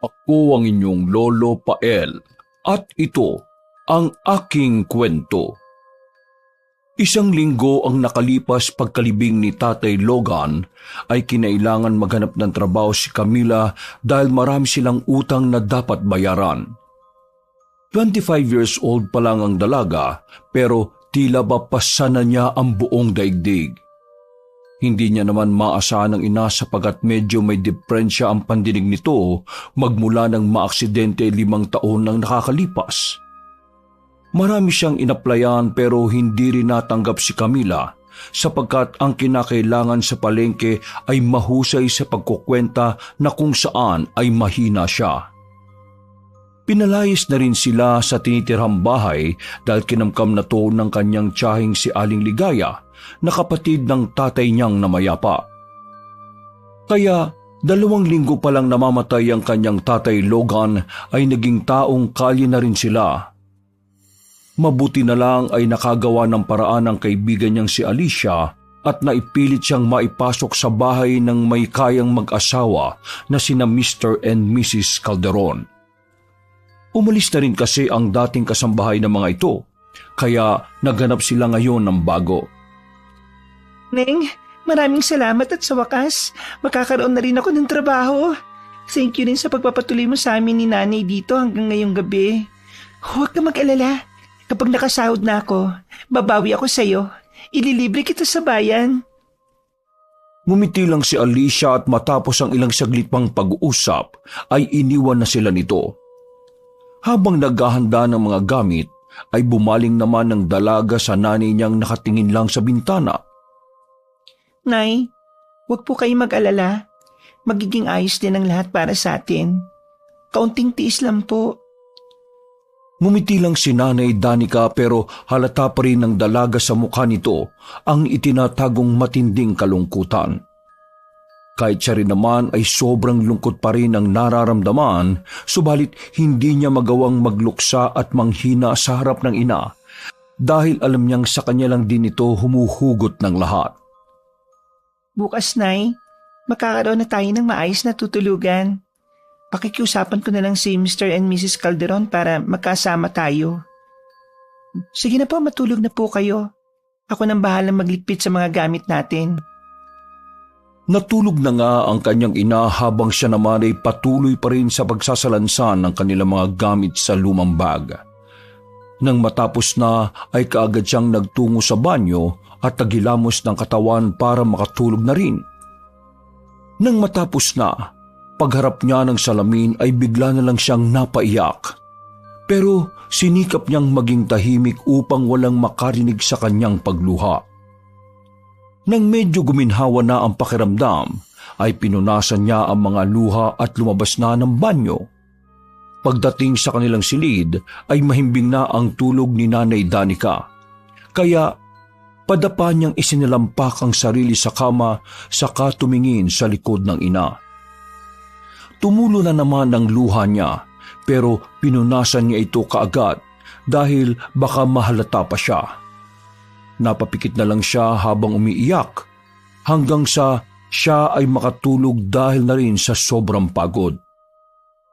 Ako ang inyong Lolo Pael at ito ang aking kwento. Isang linggo ang nakalipas pagkalibing ni Tatay Logan ay kinailangan maghanap ng trabaho si Camila dahil marami silang utang na dapat bayaran. 25 years old pa lang ang dalaga pero tila ba pasan na niya ang buong daigdig. Hindi niya naman maasahan ng ina sapagat medyo may deprensya ang pandinig nito magmula ng maaksidente 5 taon nang nakakalipas. Marami siyang inaplayan pero hindi rin natanggap si Camila sapagkat ang kinakailangan sa palengke ay mahusay sa pagkukwenta na kung saan ay mahina siya. Pinalayas na rin sila sa tinitirhang bahay dahil kinamkam na to ng kanyang tiyahing si Aling Ligaya na kapatid ng tatay niyang namayapa. Kaya 2 linggo pa lang namamatay ang kanyang Tatay Logan ay naging taong kalye na rin sila. Mabuti na lang ay nakagawa ng paraan ng kaibigan niyang si Alicia at naipilit siyang maipasok sa bahay ng may kayang mag-asawa na sina Mr. and Mrs. Calderon. Umalis na rin kasi ang dating kasambahay ng mga ito, kaya naghanap sila ngayon ng bago. Neng, maraming salamat at sa wakas, makakaroon na rin ako ng trabaho. Thank you rin sa pagpapatuloy mo sa amin ni Nanay dito hanggang ngayong gabi. Huwag ka mag-alala. Kapag nakasahod na ako, babawi ako sa iyo. Ililibre kita sa bayan. Ngumiti lang si Alicia at matapos ang ilang saglit pang pag-uusap ay iniwan na sila nito. Habang naghahanda ng mga gamit ay bumaling naman ng dalaga sa nanay niyang nakatingin lang sa bintana. Nay, huwag po kayo mag-alala. Magiging ayos din ang lahat para sa atin. Kaunting tiis lang po. Ngumiti lang si Nanay Danica pero halata pa rin ng dalaga sa mukha nito ang itinatagong matinding kalungkutan. Kahit siya rin naman ay sobrang lungkot pa rin ang nararamdaman, subalit hindi niya magawang magluksa at manghina sa harap ng ina dahil alam niyang sa kanya lang din ito humuhugot ng lahat. Bukas, Nay, makakaroon na tayo ng maayos na tutulugan. Pakikiusapan ko na lang si Mr. and Mrs. Calderon para magkasama tayo. Sige na po, matulog na po kayo. Ako nang bahalang magligpit sa mga gamit natin. Natulog na nga ang kanyang ina habang siya naman ay patuloy pa rin sa pagsasalansan ng kanilang mga gamit sa lumang bag. Nang matapos na ay kaagad siyang nagtungo sa banyo at nagilamos ng katawan para makatulog na rin. Nang matapos na, pagharap niya ng salamin ay bigla na lang siyang napaiyak. Pero sinikap niyang maging tahimik upang walang makarinig sa kanyang pagluha. Nang medyo guminhawa na ang pakiramdam, ay pinunasan niya ang mga luha at lumabas na ng banyo. Pagdating sa kanilang silid ay mahimbing na ang tulog ni Nanay Danica. Kaya padapa niyang isinilampak ang sarili sa kama saka tumingin sa likod ng ina. Tumulo na naman ang luha niya pero pinunasan niya ito kaagad dahil baka mahalata pa siya. Napapikit na lang siya habang umiiyak hanggang sa siya ay makatulog dahil na rin sa sobrang pagod.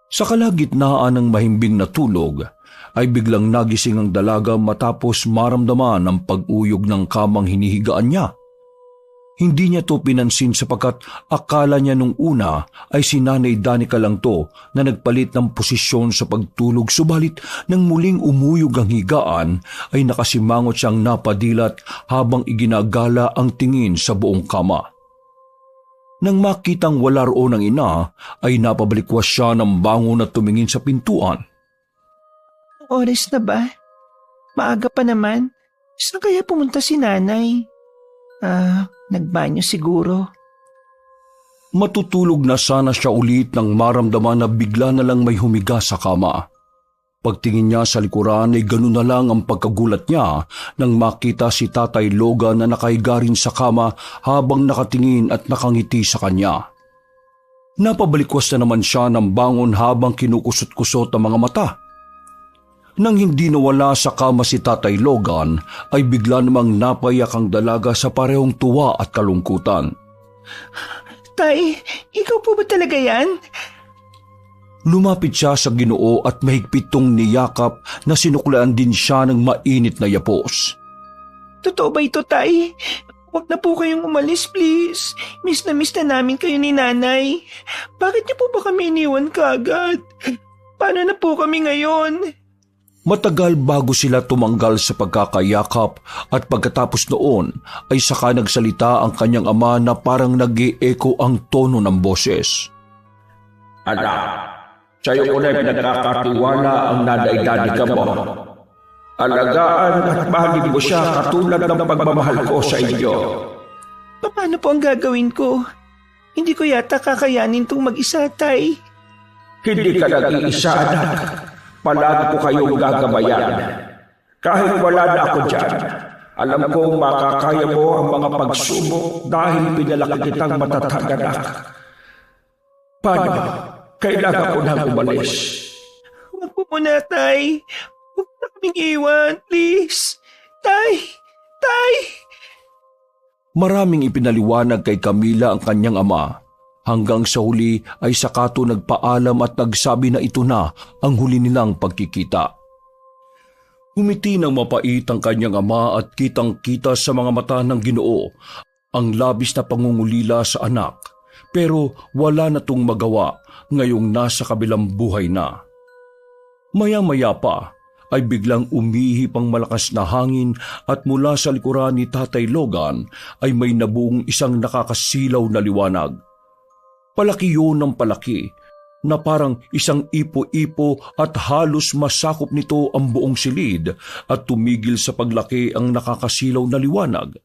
Sa kalagitnaan ng mahimbing na tulog ay biglang nagising ang dalaga matapos maramdaman ang pag-uyog ng kamang hinihigaan niya. Hindi niya to pinansin sapagkat akala niya nung una ay si Nanay Danica lang to na nagpalit ng posisyon sa pagtulog, subalit nang muling umuyog ang higaan ay nakasimangot siyang napadilat habang iginagala ang tingin sa buong kama. Nang makitang wala roon ang ina ay napabalikwas siya ng bangon at tumingin sa pintuan. Oras na ba? Maaga pa naman. Saan kaya pumunta si Nanay? Nagbanyo siguro. Matutulog na sana siya ulit nang maramdaman na bigla na lang may humiga sa kama. Pagtingin niya sa likuran ay ganun na lang ang pagkagulat niya nang makita si Tatay Logan na nakahiga rin sa kama habang nakatingin at nakangiti sa kanya. Napabalikwas na naman siya ng bangon habang kinukusot-kusot ang mga mata. Nang hindi nawala sa kama si Tatay Logan, ay bigla namang napayak ang dalaga sa parehong tuwa at kalungkutan. Tay, ikaw po ba talaga yan? Lumapit siya sa Ginoo at mahigpitong niyakap na sinuklaan din siya ng mainit na yapos. Totoo ba ito, Tay? Huwag na po kayong umalis, please. Miss na namin kayo ni Nanay. Bakit niyo po ba kami iniwan kaagad? Paano na po kami ngayon? Matagal bago sila tumanggal sa pagkakayakap at pagkatapos noon ay saka nagsalita ang kanyang ama na parang nag-i-echo ang tono ng boses. Anak, sa'yo ko na pinagkakatiwala ang nanay-dani ka mo. Alagaan at mahalin mo siya katulad ng pagmamahal ko sa inyo. Paano po ang gagawin ko? Hindi ko yata kakayanin itong mag-isa, Tay. Hindi ka nag-iisa, anak. Palagi ko kayong gagabayan. Kahit wala na ako dyan, alam kong makakaya mo ang mga pagsubok dahil pinalaki kitang matatag, anak. Paano? Kailangan ko na umalis. Huwag po muna, Tay. Huwag na kaming iwan, please. Tay! Tay! Maraming ipinaliwanag kay Camila ang kanyang ama. Hanggang sa huli ay sakato nagpaalam at nagsabi na ito na ang huli nilang pagkikita. Humiti ng mapait ang kanyang ama at kitang-kita sa mga mata ng Ginoo ang labis na pangungulila sa anak. Pero wala na tong magawa ngayong nasa kabilang buhay na. Maya-maya pa ay biglang umihip ang malakas na hangin at mula sa likuran ni Tatay Logan ay may nabuong isang nakakasilaw na liwanag. Palaki yun ng palaki na parang isang ipo-ipo at halos masakop nito ang buong silid at tumigil sa paglaki ang nakakasilaw na liwanag.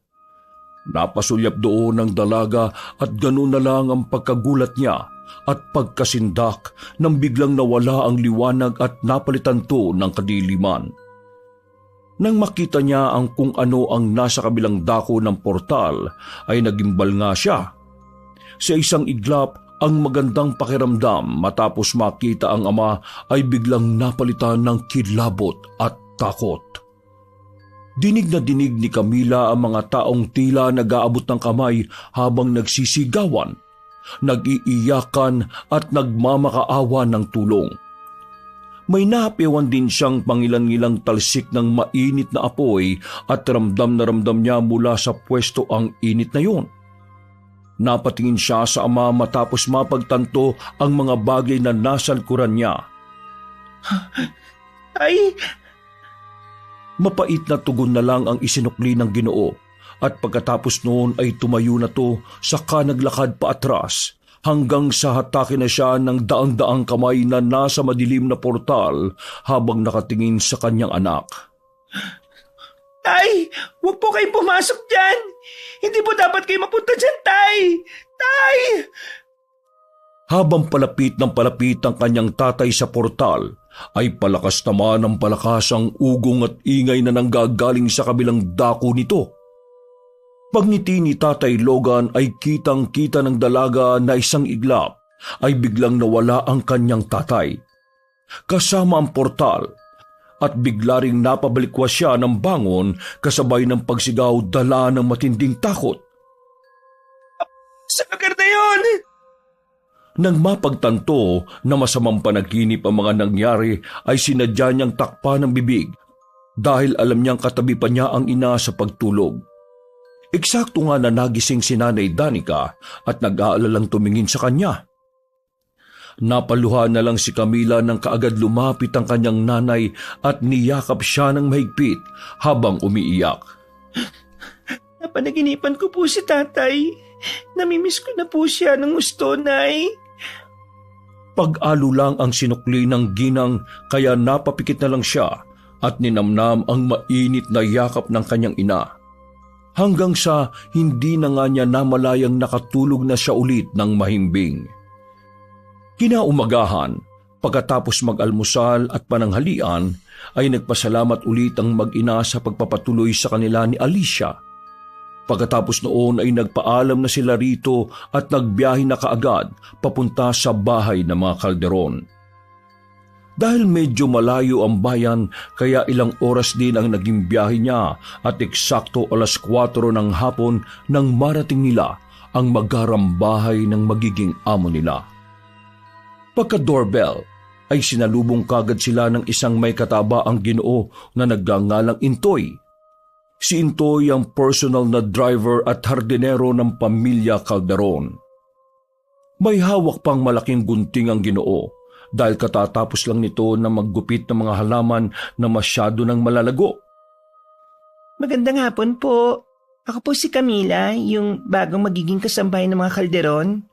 Napasulyap doon ng dalaga at ganoon na lang ang pagkagulat niya at pagkasindak nang biglang nawala ang liwanag at napalitan to ng kadiliman. Nang makita niya ang kung ano ang nasa kabilang dako ng portal ay nagimbal nga siya. Sa isang iglap, ang magandang pakiramdam matapos makita ang ama ay biglang napalitan ng kilabot at takot. Dinig na dinig ni Camila ang mga taong tila nag-aabot ng kamay habang nagsisigawan, nag-iiyakan at nagmamakaawa ng tulong. May nahapiwan din siyang pangilan-ngilang talsik ng mainit na apoy at ramdam na ramdam niya mula sa pwesto ang init na yun. Napatingin siya sa ama matapos mapagtanto ang mga bagay na nasa likuran niya. Ay! Mapait na tugon na lang ang isinukli ng Ginoo at pagkatapos noon ay tumayo na to saka naglakad pa atras hanggang sa hatakin na siya ng daang-daang kamay na nasa madilim na portal habang nakatingin sa kanyang anak. Tay! Huwag po kayong pumasok dyan! Hindi po dapat kayo mapunta dyan, Tay! Tay! Habang palapit ng palapit ang kanyang tatay sa portal, ay palakas naman ang palakas ang ugong at ingay na nanggagaling sa kabilang dako nito. Pagngiti ni Tatay Logan ay kitang-kita ng dalaga na isang iglap ay biglang nawala ang kanyang tatay. Kasama ang portal at bigla ring napabalikwas siya ng bangon kasabay ng pagsigaw dala ng matinding takot. Sa lugar na yun! Nang mapagtanto na masamang panaginip ang mga nangyari ay sinadya niyang takpan ng bibig dahil alam niyang katabi pa niya ang ina sa pagtulog. Eksakto nga na nagising si Nanay Danica at nag-aalalang tumingin sa kanya. Napaluha na lang si Camila nang kaagad lumapit ang kanyang nanay at niyakap siya ng mahigpit habang umiiyak. Napanaginipan ko po si Tatay. Namimiss ko na po siya ng gusto, Nay. Pag-alo lang ang sinukli ng ginang kaya napapikit na lang siya at ninamnam ang mainit na yakap ng kanyang ina. Hanggang sa hindi na nga niya namalayang nakatulog na siya ulit ng mahimbing. Kinaumagahan, pagkatapos mag-almusal at pananghalian, ay nagpasalamat ulit ang mag-ina sa pagpapatuloy sa kanila ni Alicia. Pagkatapos noon ay nagpaalam na sila rito at nagbiyahe na kaagad papunta sa bahay ng mga Calderon. Dahil medyo malayo ang bayan, kaya ilang oras din ang naging biyahe niya at eksakto 4:00 ng hapon nang marating nila ang magarang bahay ng magiging amo nila. Pagka-doorbell ay sinalubong kagad sila ng isang may kataba ang Ginoo na nagngangalang Intoy. Si Intoy ang personal na driver at hardinero ng pamilya Calderon. May hawak pang malaking gunting ang Ginoo dahil katatapos lang nito na maggupit ng mga halaman na masyado nang malalago. Magandang hapon po. Ako po si Camila, yung bagong magiging kasambahay ng mga Calderon.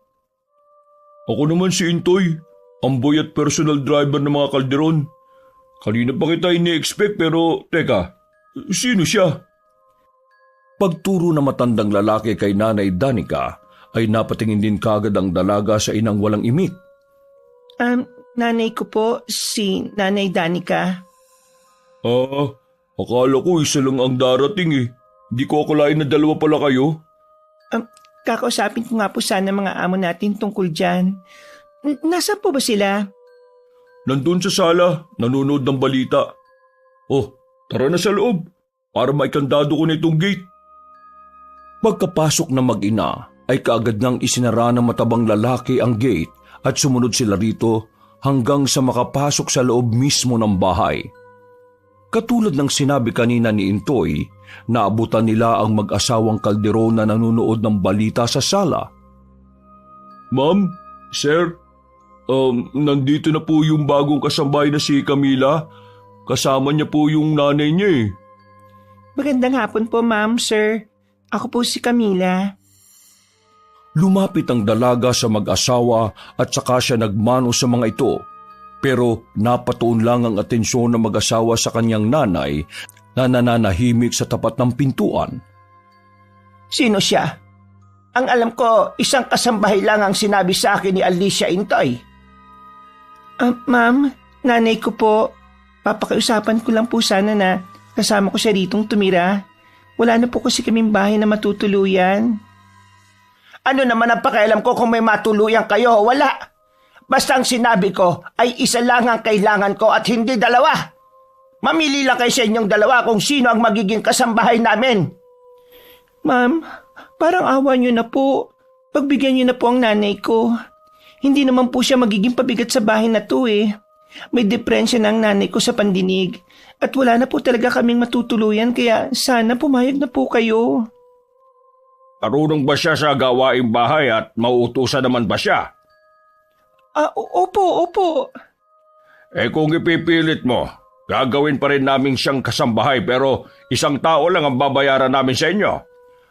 Ako naman si Intoy, ang boy at personal driver ng mga Calderon. Kanina pa kita ini-expect pero teka, sino siya? Pagturo na matandang lalaki kay Nanay Danica ay napatingin din kagad ang dalaga sa inang walang imik. Nanay ko po, si Nanay Danica. Akala ko isa lang ang darating eh. Hindi ko akalain na dalawa pala kayo. Kakausapin ko nga po sana mga amo natin tungkol dyan. Nasaan po ba sila? Nandun sa sala, nanonood ng balita. Tara na sa loob para maikandado ko na itong gate. Pagkapasok na mag-ina ay kaagad nang isinara ng matabang lalaki ang gate at sumunod sila rito hanggang sa makapasok sa loob mismo ng bahay. Katulad ng sinabi kanina ni Intoy, naabutan nila ang mag-asawang Calderon na nanonood ng balita sa sala. Ma'am, sir, nandito na po yung bagong kasambahay na si Camila. Kasama niya po yung nanay niya eh. Magandang hapon po, ma'am, sir. Ako po si Camila. Lumapit ang dalaga sa mag-asawa at saka siya nagmano sa mga ito. Pero napatuon lang ang atensyon ng mag-asawa sa kanyang nanay na nananahimik sa tapat ng pintuan. Sino siya? Ang alam ko, isang kasambahay lang ang sinabi sa akin ni Alicia Intoy. Ma'am, nanay ko po. Papakiusapan ko lang po sana na kasama ko siya ritong tumira. Wala na po kasi kaming bahay na matutuluyan. Ano naman ang pakialam ko kung may matuluyan kayo o wala? Basta ang sinabi ko ay isa lang ang kailangan ko at hindi dalawa. Mamili lang kayo sa inyong dalawa kung sino ang magiging kasambahay namin. Ma'am, parang awa niyo na po. Pagbigyan niyo na po ang nanay ko. Hindi naman po siya magiging pabigat sa bahay na to eh. May depresya na ang nanay ko sa pandinig. At wala na po talaga kaming matutuluyan kaya sana pumayag na po kayo. Marunong ba siya sa gawaing bahay at mauutusan naman ba siya? Opo. Kung ipipilit mo, gagawin pa rin namin siyang kasambahay pero isang tao lang ang babayaran namin sa inyo.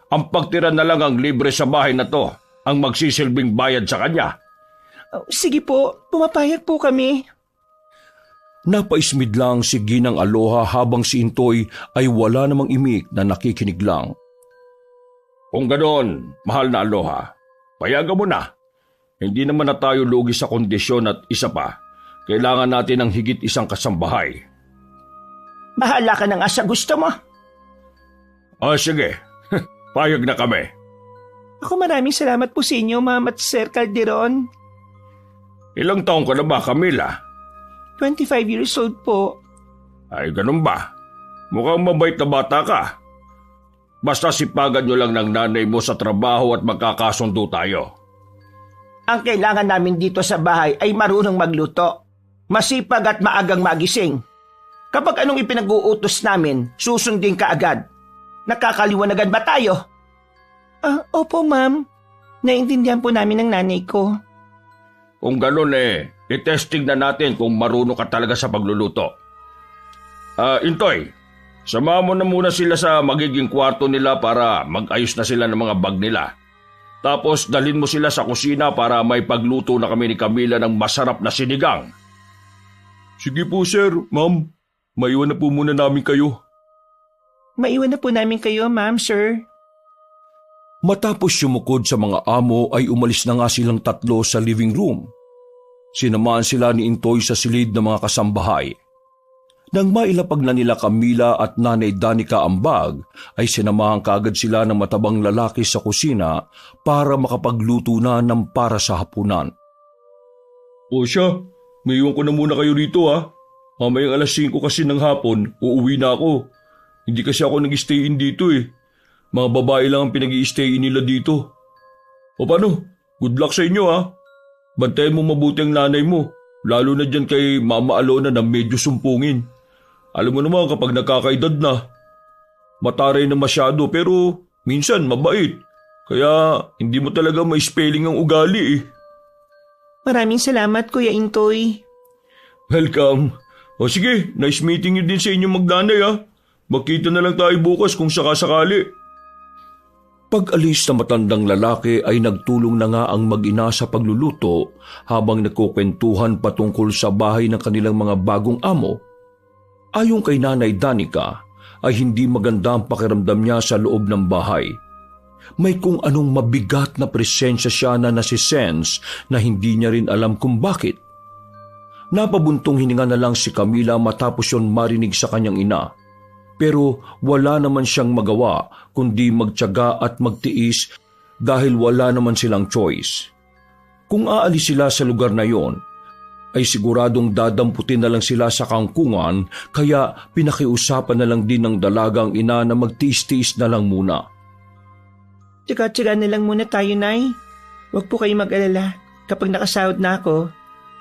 Ang pagtira na lang ang libre sa bahay na to, ang magsisilbing bayad sa kanya. Sige po, pumapayag po kami. Napaismid lang si Ginang Aloha habang si Intoy ay wala namang imik na nakikinig lang. Kung ganoon, mahal na Aloha, payagan mo na. Hindi naman na tayo lugi sa kondisyon at isa pa, kailangan natin ng higit isang kasambahay. Bahala ka na nga sa gusto mo. Sige, payag na kami. Ako maraming salamat po sa inyo, Ma'am at Sir Calderon. Ilang taong ka na ba, Camila? 25 years old po. Ay, ganun ba? Mukhang mabait na bata ka. Basta sipagan nyo lang ng nanay mo sa trabaho at magkakasundo tayo. Ang kailangan namin dito sa bahay ay marunong magluto, masipag at maagang magising. Kapag anong ipinag-uutos namin, susundin ka agad. Nakakaliwanagan ba tayo? Opo, ma'am. Naintindihan po namin ng nanay ko. Kung ganun i-testing na natin kung marunong ka talaga sa pagluluto. Intoy, samahan mo na muna sila sa magiging kwarto nila para mag-ayos na sila ng mga bag nila. Tapos dalhin mo sila sa kusina para may pagluto na kami ni Camila ng masarap na sinigang. Sige po sir, ma'am. Maiwan na po muna namin kayo. Maiwan na po namin kayo, ma'am, sir. Matapos sumukod sa mga amo ay umalis na nga silang tatlo sa living room. Sinamahan sila ni Intoy sa silid ng mga kasambahay. Nang mailapag na nila Camila at Nanay Danica ang bag, ay sinamahan kaagad sila ng matabang lalaki sa kusina para makapagluto na ng para sa hapunan. O siya, maiwan ko na muna kayo rito ha. Mamayang 5:00 kasi ng hapon, uuwi na ako. Hindi kasi ako nag-stay-in dito eh. Mga babae lang ang pinag-i-stay-in nila dito. O paano? Good luck sa inyo ha. Bantayan mo mabuti ang nanay mo, lalo na dyan kay Mama Alona na medyo sumpungin. Alam mo naman kapag nakakaedad na, mataray na masyado pero minsan mabait. Kaya hindi mo talaga ma-spelling ang ugali eh. Maraming salamat, Kuya Intoy. Welcome. O sige, nice meeting you din sa inyong magnanay ha. Magkita na lang tayo bukas kung sakasakali. Pag-alis na matandang lalaki ay nagtulong na nga ang mag-ina sa pagluluto habang nagkukwentuhan patungkol sa bahay ng kanilang mga bagong amo. Ayon kay Nanay Danica ay hindi maganda ang pakiramdam niya sa loob ng bahay. May kung anong mabigat na presensya siya na nasisense na hindi niya rin alam kung bakit. Napabuntong hininga na lang si Camila matapos yon marinig sa kanyang ina. Pero wala naman siyang magawa kundi magtiyaga at magtiis dahil wala naman silang choice. Kung aalis sila sa lugar na yon, ay siguradong dadamputin na lang sila sa kangkungan kaya pinakiusapan na lang din ng dalagang ina na magtiis-tiis na lang muna. Tsaga-tsaga na lang muna tayo, Nay. Huwag po kayo mag-alala. Kapag nakasahod na ako,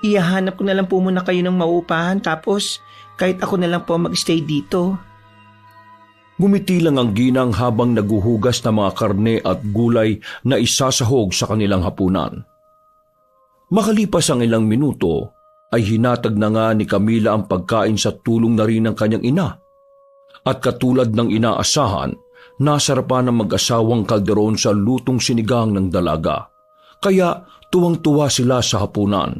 ihahanap ko na lang po muna kayo ng mauupahan tapos kahit ako na lang po mag-stay dito. Gumiti lang ang ginang habang naguhugas ng mga karne at gulay na isasahog sa kanilang hapunan. Makalipas ang ilang minuto, ay hinatag na nga ni Camila ang pagkain sa tulong na rin ng kanyang ina. At katulad ng inaasahan, nasarapan ng mag-asawang kalderon sa lutong sinigang ng dalaga. Kaya tuwang-tuwa sila sa hapunan.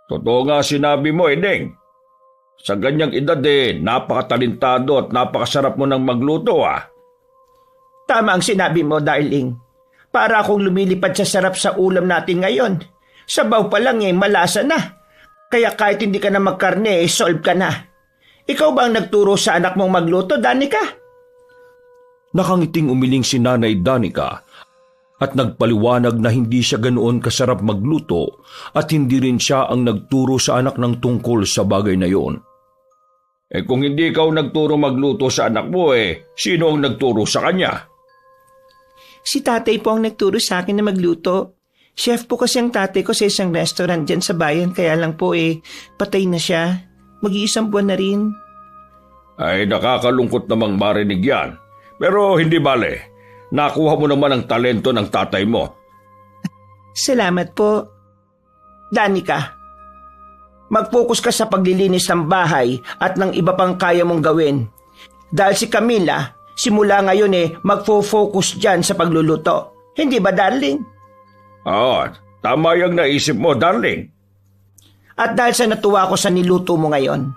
Totoo nga sinabi mo, Edeng. Sa ganyang edad napakatalintado at napakasarap mo ng magluto ah. Tama ang sinabi mo, darling. Para akong lumilipad sa sarap sa ulam natin ngayon. Sabaw pa lang malasa na. Kaya kahit hindi ka na magkarne, solve ka na. Ikaw ba ang nagturo sa anak mong magluto, Danica? Nakangiting umiling si Nanay Danica at nagpaliwanag na hindi siya ganoon kasarap magluto at hindi rin siya ang nagturo sa anak ng tungkol sa bagay na yon. Kung hindi ikaw nagturo magluto sa anak mo sino ang nagturo sa kanya? Si tatay po ang nagturo sa akin na magluto. Chef po kasi ang tatay ko sa isang restaurant dyan sa bayan kaya lang po patay na siya. Mag-iisang buwan na rin. Ay nakakalungkot namang marinig yan. Pero hindi bale. Nakuha mo naman ang talento ng tatay mo. Salamat po. Danica, mag-focus ka sa paglilinis ng bahay at ng iba pang kaya mong gawin. Dahil si Camila, simula ngayon magfo-focus dyan sa pagluluto. Hindi ba, darling? Oo, tama yung naisip mo, darling. At dahil sa natuwa ko sa niluto mo ngayon,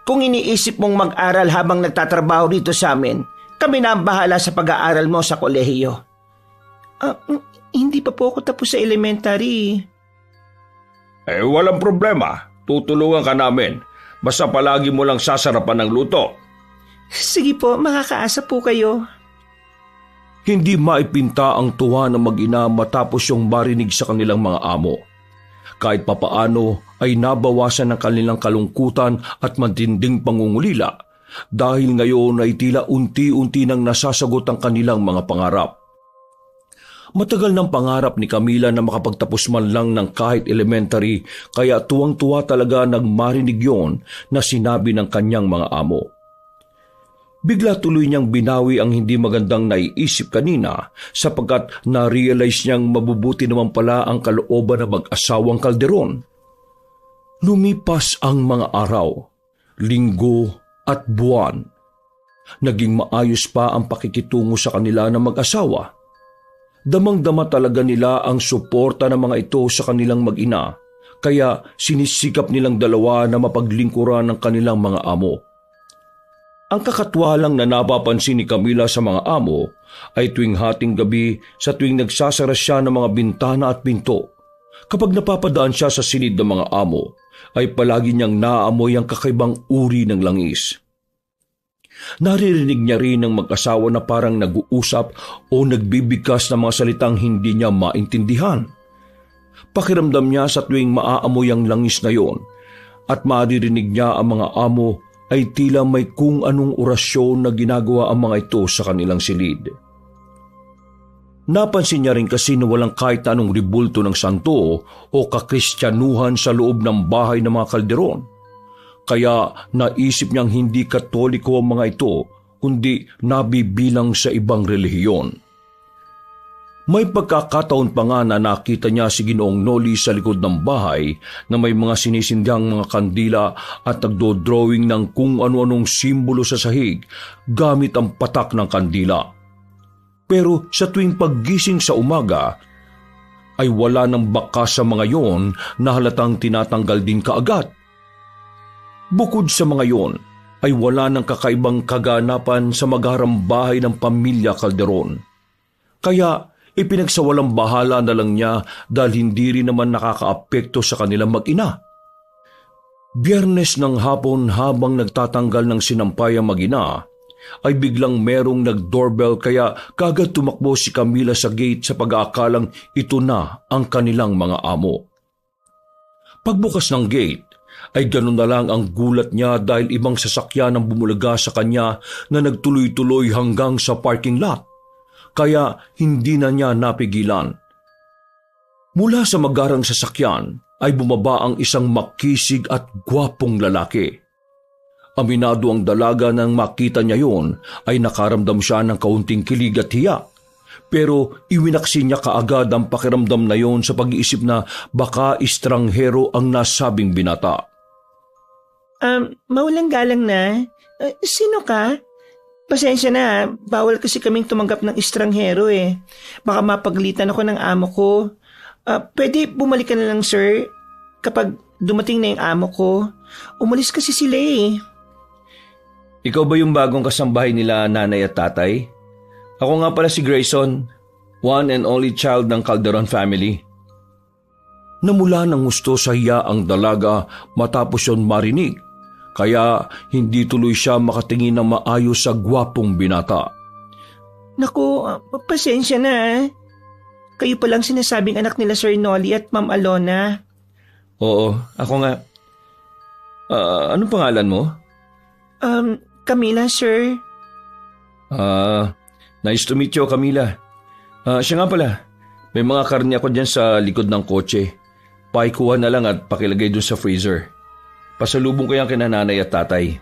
kung iniisip mong mag-aral habang nagtatrabaho dito sa amin, kami na ang bahala sa pag-aaral mo sa kolehiyo. Hindi pa po ako tapos sa elementary. Walang problema. Tutulungan ka namin. Basta palagi mo lang sasarapan ng luto. Sige po, makakaasa po kayo. Hindi maipinta ang tuwa ng mag-ina matapos yung marinig sa kanilang mga amo. Kahit papaano ay nabawasan ng kanilang kalungkutan at matinding pangungulila dahil ngayon ay tila unti-unti nang nasasagot ang kanilang mga pangarap. Matagal ng pangarap ni Camila na makapagtapos man lang ng kahit elementary kaya tuwang-tuwa talaga nang marinig yon na sinabi ng kanyang mga amo. Bigla tuloy niyang binawi ang hindi magandang naiisip kanina sapagkat na-realize niyang mabubuti naman pala ang kalooban ng mag-asawang kalderon. Lumipas ang mga araw, linggo at buwan. Naging maayos pa ang pakikitungo sa kanila ng mag-asawa. Damang-dama talaga nila ang suporta ng mga ito sa kanilang mag-ina, kaya sinisikap nilang dalawa na mapaglingkuran ng kanilang mga amo. Ang kakatwa lang na napapansin ni Camila sa mga amo ay tuwing hating gabi sa tuwing nagsasara siya ng mga bintana at pinto. Kapag napapadaan siya sa silid ng mga amo, ay palagi niyang naaamoy ang kakaibang uri ng langis. Naririnig niya rin ng mag-asawa na parang nag-uusap o nagbibigkas ng mga salitang hindi niya maintindihan. Pakiramdam niya sa tuwing maaamoy ang langis na yon at maririnig niya ang mga amo ay tila may kung anong orasyon na ginagawa ang mga ito sa kanilang silid. Napansin niya rin kasi na walang kahit anong ribulto ng santo o kakristyanuhan sa loob ng bahay ng mga Calderon. Kaya naisip niyang hindi Katoliko ang mga ito, kundi nabibilang sa ibang relihiyon. May pagkakataon pa nga na nakita niya si Ginoong Noli sa likod ng bahay na may mga sinisindang mga kandila at nagdo-drawing ng kung ano-anong simbolo sa sahig gamit ang patak ng kandila. Pero sa tuwing paggising sa umaga, ay wala ng bakas sa mga yon na halatang tinatanggal din kaagad. Bukod sa mga yon, ay wala ng kakaibang kaganapan sa magharang bahay ng pamilya Calderon. Kaya ipinagsawalang bahala na lang niya dahil hindi rin naman nakakaapekto sa kanilang mag-ina. Biyernes ng hapon habang nagtatanggal ng sinampay ang mag-ina, ay biglang merong nag-doorbell kaya kagad tumakbo si Camila sa gate sa pag-aakalang ito na ang kanilang mga amo. Pagbukas ng gate, ay ganun na lang ang gulat niya dahil ibang sasakyan ang bumulaga sa kanya na nagtuloy-tuloy hanggang sa parking lot. Kaya hindi na niya napigilan. Mula sa magarang sasakyan ay bumaba ang isang makisig at gwapong lalaki. Aminado ang dalaga nang makita niya yon ay nakaramdam siya ng kaunting kilig at hiya. Pero iwinaksi niya kaagad ang pakiramdam na yon sa pag-iisip na baka estranghero ang nasabing binata. Maulang galang na. Sino ka? Pasensya na, bawal kasi kaming tumanggap ng estranghero eh. Baka mapaglitan ako ng amo ko. Pwede bumalik ka na lang, sir, kapag dumating na yung amo ko. Umalis kasi sila eh. Ikaw ba yung bagong kasambahay nila nanay at tatay? Ako nga pala si Grayson, one and only child ng Calderon family. Namula ng gusto sa hiya ang dalaga matapos yon marinig, kaya hindi tuloy siya makatingin ng maayos sa gwapong binata. Naku, pasensya na. Kayo palang sinasabing anak nila Sir Noli at Ma'am Alona. Oo, ako nga. Anong pangalan mo? Camila, sir. Nice to meet you, Camila. Siya nga pala, may mga karne ako dyan sa likod ng kotse. Pakikuha na lang at pakilagay dun sa freezer. Pasalubong ko yan kina nanay at tatay.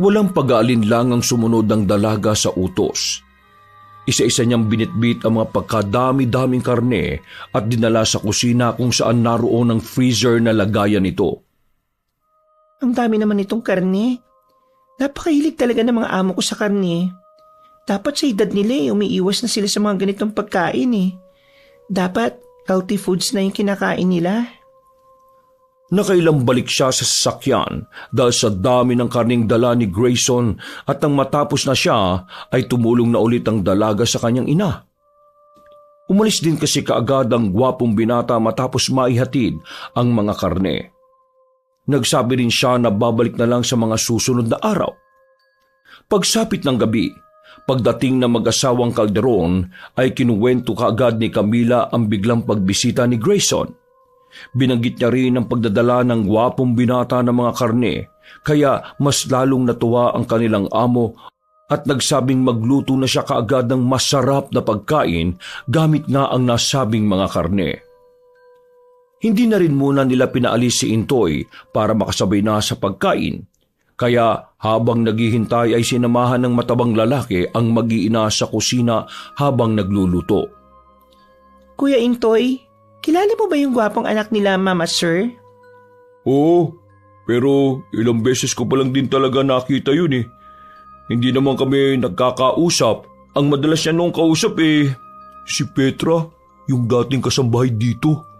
Walang pag-aalinlang ang sumunod ng dalaga sa utos. Isa-isa niyang binitbit ang mga pagkadami-daming karne at dinala sa kusina kung saan naroon ang freezer na lagayan nito. Ang dami naman itong karne. Napakahilig talaga ng mga amo ko sa karne. Dapat sa edad nila umiiwas na sila sa mga ganitong pagkain eh. Dapat healthy foods na yung kinakain nila. Nakailang balik siya sa sasakyan dahil sa dami ng karning dala ni Grayson at nang matapos na siya ay tumulong na ulit ang dalaga sa kanyang ina. Umalis din kasi kaagad ang gwapong binata matapos maihatid ang mga karne. Nagsabi rin siya na babalik na lang sa mga susunod na araw. Pagsapit ng gabi, pagdating ng mag-asawang Calderon ay kinuwento kaagad ni Camila ang biglang pagbisita ni Grayson. Binanggit niya rin ang pagdadala ng gwapong binata ng mga karne, kaya mas lalong natuwa ang kanilang amo at nagsabing magluto na siya kaagad ng masarap na pagkain gamit nga ang nasabing mga karne. Hindi na rin muna nila pinaalis si Intoy para makasabay na sa pagkain, kaya habang naghihintay ay sinamahan ng matabang lalaki ang mag-iina sa kusina habang nagluluto. Kuya Intoy, kilala mo ba yung gwapong anak nila Mama Sir? Oo, pero ilang beses ko pa lang din talaga nakita yun eh. Hindi naman kami nagkakausap. Ang madalas niya noong kausap si Petra, yung dating kasambahay dito.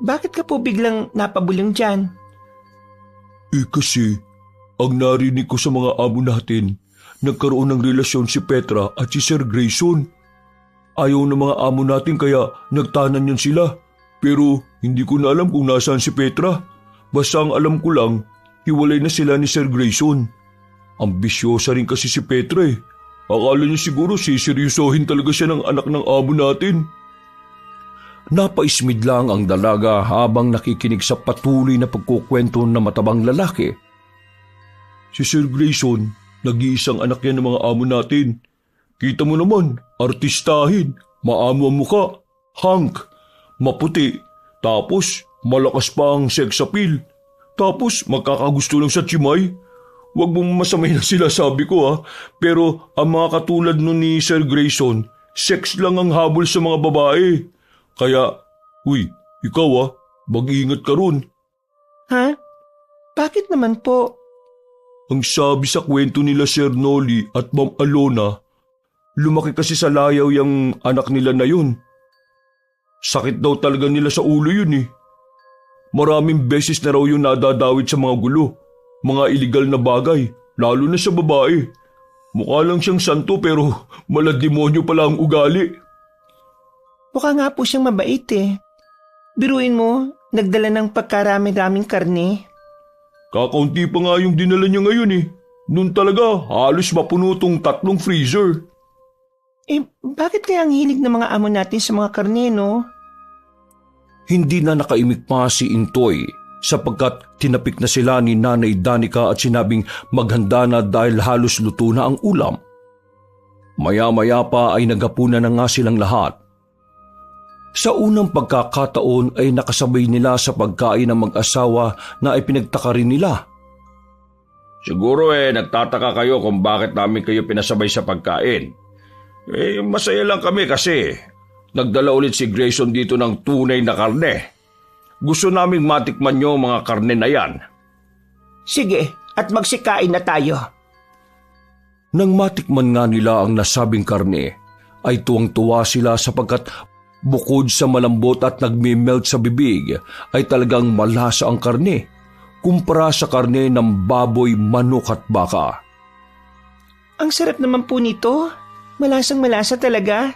Bakit ka po biglang napabulong dyan? Kasi, ang narinig ko sa mga amo natin, nagkaroon ng relasyon si Petra at si Sir Grayson. Ayaw ng mga amo natin kaya nagtanan yan sila. Pero hindi ko na alam kung nasaan si Petra. Basta ang alam ko lang, hiwalay na sila ni Sir Grayson. Ambisyosa rin kasi si Petra eh. Akala niya siguro siseryosohin talaga siya ng anak ng amo natin. Napaismid lang ang dalaga habang nakikinig sa patuloy na pagkukwento ng matabang lalaki. Si Sir Grayson, nag-iisang anak yan ng mga amo natin. Kita mo naman, artistahin, maamo ang muka, hunk, maputi, tapos malakas pa ang sex appeal. Tapos magkakagusto lang sa chimay. Huwag mong masamay na sila sabi ko pero ang mga katulad nun ni Sir Grayson, sex lang ang habol sa mga babae. Kaya, ikaw mag-iingat ka ron. Ha? Bakit naman po? Ang sabi sa kwento nila Sir Noli at Ma'am Alona, lumaki kasi sa layaw yung anak nila na yun. Sakit daw talaga nila sa ulo yun eh. Maraming beses na raw yung nadadawit sa mga gulo, mga iligal na bagay, lalo na sa babae. Mukha lang siyang santo pero malademonyo pala ang ugali. Mukha nga po siyang mabait eh. Biruin mo, nagdala ng pagkarami-raming karne. Kakaunti pa nga yung dinala niya ngayon eh. Noon talaga, halos mapuno tong 3 freezer. Bakit kaya ang hilig ng mga amo natin sa mga karne, no? Hindi na nakaimik pa si Intoy sapagkat tinapik na sila ni Nanay Danica at sinabing maghanda na dahil halos luto na ang ulam. Maya-maya pa ay naghapunan na nga silang lahat. Sa unang pagkakataon ay nakasabay nila sa pagkain ng mag-asawa na ipinagtaka rin nila. Siguro nagtataka kayo kung bakit namin kayo pinasabay sa pagkain. Masaya lang kami kasi nagdala ulit si Grayson dito ng tunay na karne. Gusto naming matikman nyo mga karne na yan. Sige, at magsikain na tayo. Nang matikman nga nila ang nasabing karne, ay tuwang-tuwa sila sapagkat bukod sa malambot at nagme-melt sa bibig, ay talagang malasa ang karne, kumpara sa karne ng baboy, manok at baka. Ang sarap naman po nito. Malasang malasa talaga.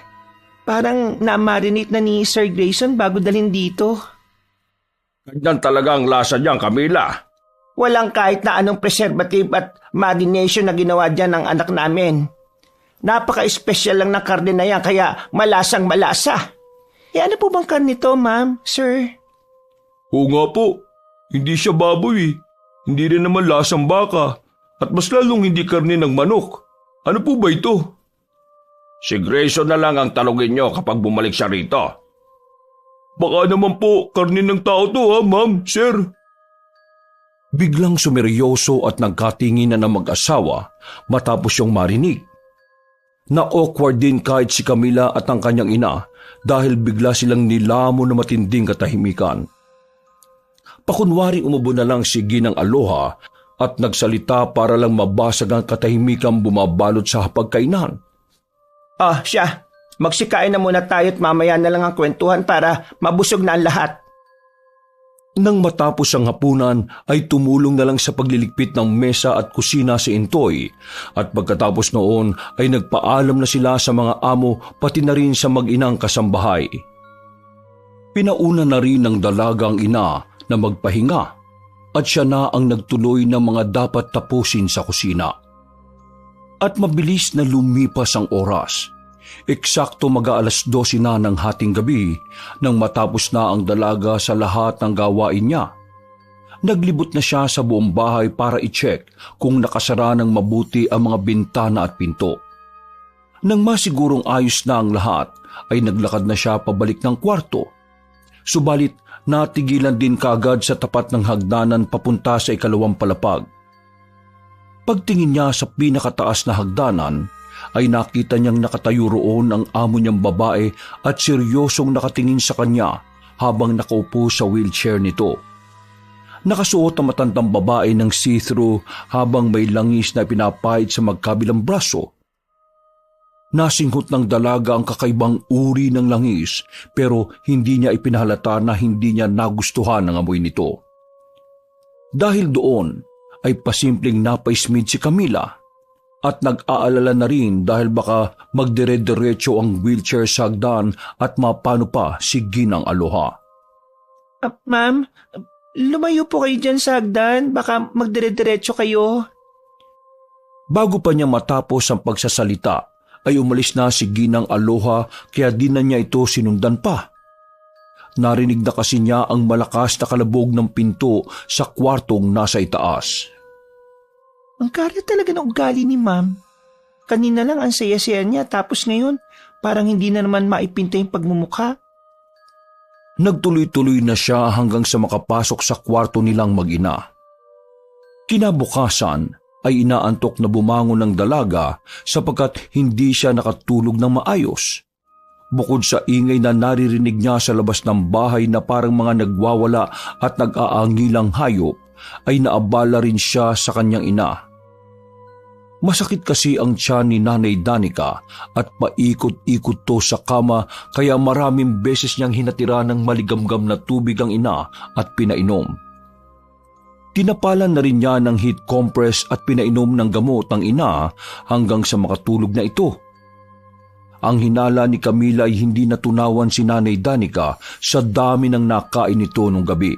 Parang na-marinate na ni Sir Grayson bago dalhin dito. Ganyan talaga ang lasa niyan, Camila. Walang kahit na anong preservative at marination na ginawa dyan ng anak namin. Napaka-espesyal lang ng karne na yan kaya malasang malasa. Ano po bang karne to, ma'am, sir? Oo nga po, hindi siya baboy. Hindi rin naman lasang baka at mas lalong hindi karne ng manok. Ano po ba ito? Si Grayson na lang ang talugin nyo kapag bumalik siya rito. Baka naman po karne ng tao to ma'am, sir. Biglang sumeryoso at nagkatinginan ng mag-asawa matapos yung marinig. Na-awkward din kahit si Camila at ang kanyang ina dahil bigla silang nilamon na matinding katahimikan. Pakunwaring umubo na lang si Ginang Aloha at nagsalita para lang mabasag ang katahimikan bumabalot sa hapagkainan. Siya. Magsikain na muna tayo at mamaya na lang ang kwentuhan para mabusog na ang lahat. Nang matapos ang hapunan ay tumulong na lang sa pagliligpit ng mesa at kusina si Intoy at pagkatapos noon ay nagpaalam na sila sa mga amo pati na rin sa mag-inang kasambahay. Pinauna na rin ng dalaga ang ina na magpahinga at siya na ang nagtuloy ng mga dapat tapusin sa kusina. At mabilis na lumipas ang oras. Eksakto mag-aalas 12 na ng hating gabi nang matapos na ang dalaga sa lahat ng gawain niya. Naglibot na siya sa buong bahay para i-check kung nakasara ng mabuti ang mga bintana at pinto. Nang masigurong ayos na ang lahat, ay naglakad na siya pabalik ng kwarto. Subalit, natigilan din kaagad sa tapat ng hagdanan papunta sa ikalawang palapag. Pagtingin niya sa pinakataas na hagdanan, ay nakita niyang nakatayo roon ang amo niyang babae at seryosong nakatingin sa kanya habang nakaupo sa wheelchair nito. Nakasuot ang matandang babae ng see-through habang may langis na pinapahid sa magkabilang braso. Nasinghot ng dalaga ang kakaibang uri ng langis pero hindi niya ipinahalata na hindi niya nagustuhan ang amoy nito. Dahil doon ay pasimpleng napaismid si Camila at nag-aalala na rin dahil baka magdire-diretso ang wheelchair sa hagdan at mapano pa si Ginang Aloha. Ma'am, lumayo po kayo dyan sa hagdan, baka magdire-diretso kayo. Bago pa niya matapos ang pagsasalita, ay umalis na si Ginang Aloha kaya di na niya ito sinundan pa. Narinig na kasi niya ang malakas na kalabog ng pinto sa kwartong nasa itaas. Ang karya talaga ng ugali ni ma'am. Kanina lang ang saya-saya niya tapos ngayon parang hindi na naman maipinta yung pagmumukha. Nagtuloy-tuloy na siya hanggang sa makapasok sa kwarto nilang mag-ina. Kinabukasan ay inaantok na bumangon ng dalaga sapagkat hindi siya nakatulog ng maayos. Bukod sa ingay na naririnig niya sa labas ng bahay na parang mga nagwawala at nag-aangilang hayop, ay naabala rin siya sa kanyang ina. Masakit kasi ang tiyan ni Nanay Danica at paikot-ikot to sa kama kaya maraming beses niyang hinatira ng maligamgam na tubig ang ina at pinainom. Tinapalan na rin niya ng heat compress at pinainom ng gamot ang ina hanggang sa makatulog na ito. Ang hinala ni Camila ay hindi natunawan si Nanay Danica sa dami ng nakain nito nung gabi.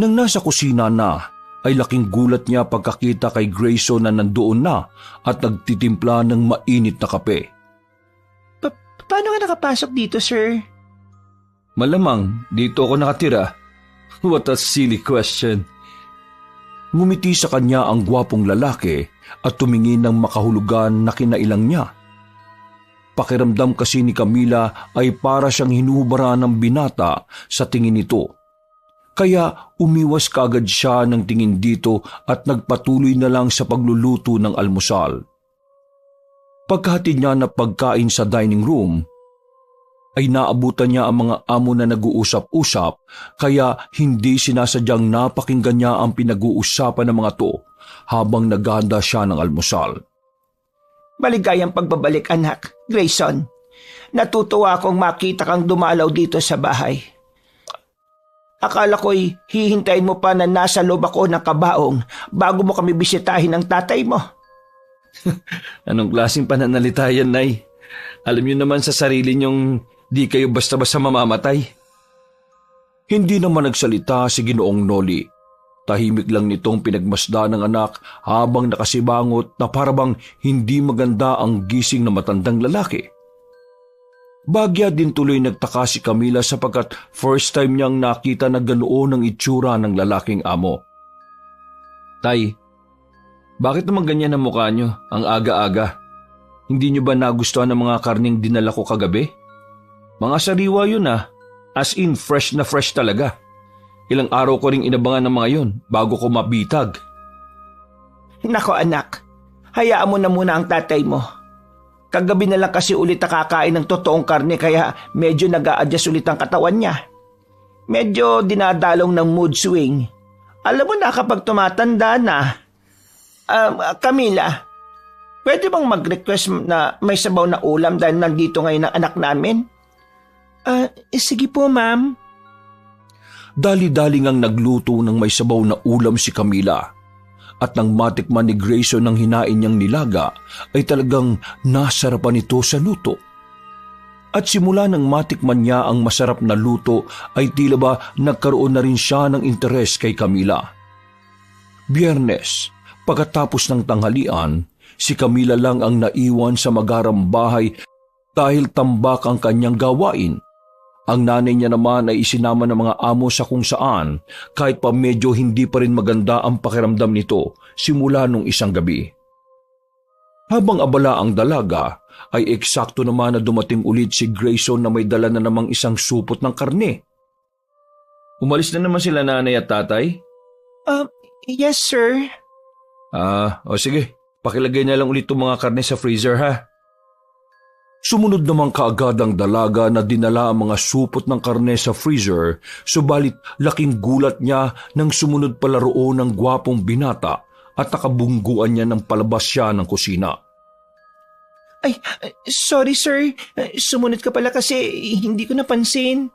Nang nasa kusina na, ay laking gulat niya pagkakita kay Grayson na nandoon na at nagtitimpla ng mainit na kape. Paano ka nakapasok dito, sir? Malamang dito ako nakatira. What a silly question. Ngumiti sa kanya ang gwapong lalaki at tumingin ng makahulugan na kinailang niya. Pakiramdam kasi ni Camila ay para siyang hinubara ng binata sa tingin nito. Kaya umiwas kaagad siya ng tingin dito at nagpatuloy na lang sa pagluluto ng almusal. Pagkahatid niya na pagkain sa dining room, ay naabutan niya ang mga amo na nag-uusap-usap kaya hindi sinasadyang napakinggan niya ang pinag-uusapan ng mga to habang naghahanda siya ng almusal. Maligayang pagbabalik, anak. Grayson, natutuwa akong makita kang dumalaw dito sa bahay. Akala ko'y hihintayin mo pa na nasa loob ako ng kabaong bago mo kami bisitahin ng tatay mo. Anong klaseng pananalita yan, Nay? Alam niyo naman sa sarili niyong di kayo basta-basta mamamatay. Hindi naman nagsalita si Ginoong Noli. Tahimik lang nitong pinagmasda ng anak habang nakasibangot na parabang hindi maganda ang gising na matandang lalaki. Bagya din tuloy nagtaka si Camila sapagkat first time niyang nakita na ganoon ang itsura ng lalaking amo. Tay, bakit naman ganyan ang mukha niyo, ang aga-aga? Hindi niyo ba nagustuhan ng mga karning dinala ko kagabi? Mga sariwa yun as in fresh na fresh talaga. Ilang araw ko ring inabangan ng mga yun bago ko mabitag. Nako anak, hayaan mo na muna ang tatay mo. Kagabi na lang kasi ulit nakakain ng totoong karne kaya medyo nag-a-adjust ulit ang katawan niya. Medyo dinadalong ng mood swing. Alam mo na kapag tumatanda na. Camila, pwede bang mag-request na may sabaw na ulam dahil nandito ngayon ang anak namin? Sige po, ma'am. Dali-dali ngang nagluto ng may sabaw na ulam si Camila. At nang matikman ni Grayson ng hinain niyang nilaga, ay talagang nasarapan ito sa luto. At simula nang matikman niya ang masarap na luto, ay tila ba nagkaroon na rin siya ng interes kay Camila. Biyernes, pagkatapos ng tanghalian, si Camila lang ang naiwan sa magarang bahay dahil tambak ang kanyang gawain. Ang nanay niya naman ay isinama ng mga amo sa kung saan kahit pa medyo hindi pa rin maganda ang pakiramdam nito simula nung isang gabi. Habang abala ang dalaga, ay eksakto naman na dumating ulit si Grayson na may dala na namang isang supot ng karne. Umalis na naman sila nanay at tatay? Yes sir. O sige, pakilagay na lang ulit itong mga karne sa freezer ha. Sumunod naman kaagad ang dalaga na dinala ang mga supot ng karne sa freezer, subalit laking gulat niya nang sumunod pala roon ng gwapong binata at nakabungguan niya ng palabas siya ng kusina. Ay, sorry sir. Sumunod ka pala kasi hindi ko napansin.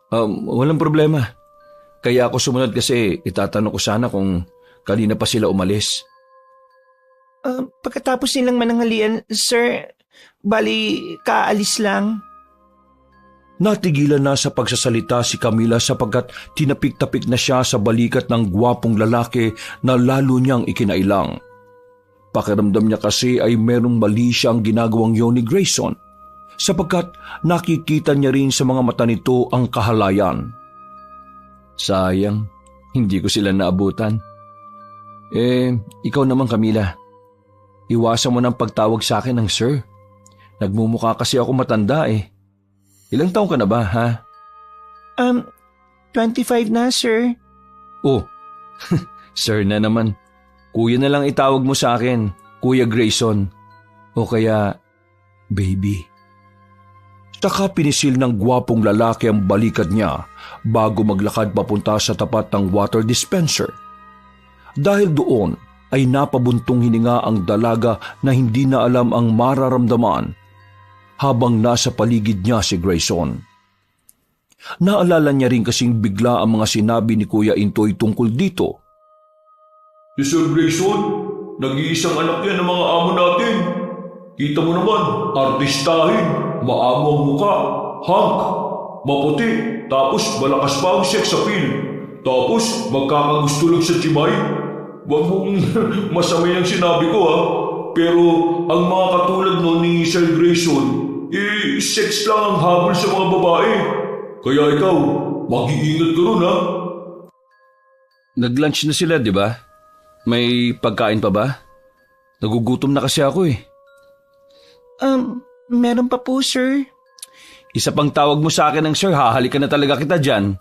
Walang problema. Kaya ako sumunod kasi itatanong ko sana kung kanina pa sila umalis. Pagkatapos nilang mananghalian, sir, bali kaalis lang. Natigilan na sa pagsasalita si Camila sapagkat tinapik-tapik na siya sa balikat ng gwapong lalaki na lalo niyang ikinailang. Pakiramdam niya kasi ay merong mali siyang ginagawang yon ni Grayson sapagkat nakikita niya rin sa mga mata nito ang kahalayan. Sayang, hindi ko sila naabutan. Ikaw naman Camila. iwasan mo ng pagtawag sa akin ng sir. Nagmumukha kasi ako matanda eh. Ilang taong ka na ba, ha? 25 na, sir. Oh, sir na naman. Kuya na lang itawag mo sa akin, Kuya Grayson. O kaya, baby. Saka pinisil ng gwapong lalaki ang balikat niya bago maglakad papunta sa tapat ng water dispenser. Dahil doon ay napabuntong hininga ang dalaga na hindi na alam ang mararamdaman habang nasa paligid niya si Grayson. Naalala niya rin kasing bigla ang mga sinabi ni Kuya Intoy tungkol dito. Si Sir Grayson, nag-iisang anak yan ng mga amo natin. Kita mo naman, artistahin, maamo ang muka, hunk, maputi, tapos malakas pa ang sex appeal. Tapos magkakagusto lang sa chimay. Huwag mong masamay ang sinabi ko ha. Pero ang mga katulad nun ni Sir Grayson, sex lang ang habol sa mga babae. Kaya ikaw, mag-iingat ka ron ha. Nag-lunch na sila, di ba? May pagkain pa ba? Nagugutom na kasi ako eh. Meron pa po, sir. Isa pang tawag mo sa akin ng sir, hahalikan na talaga kita dyan.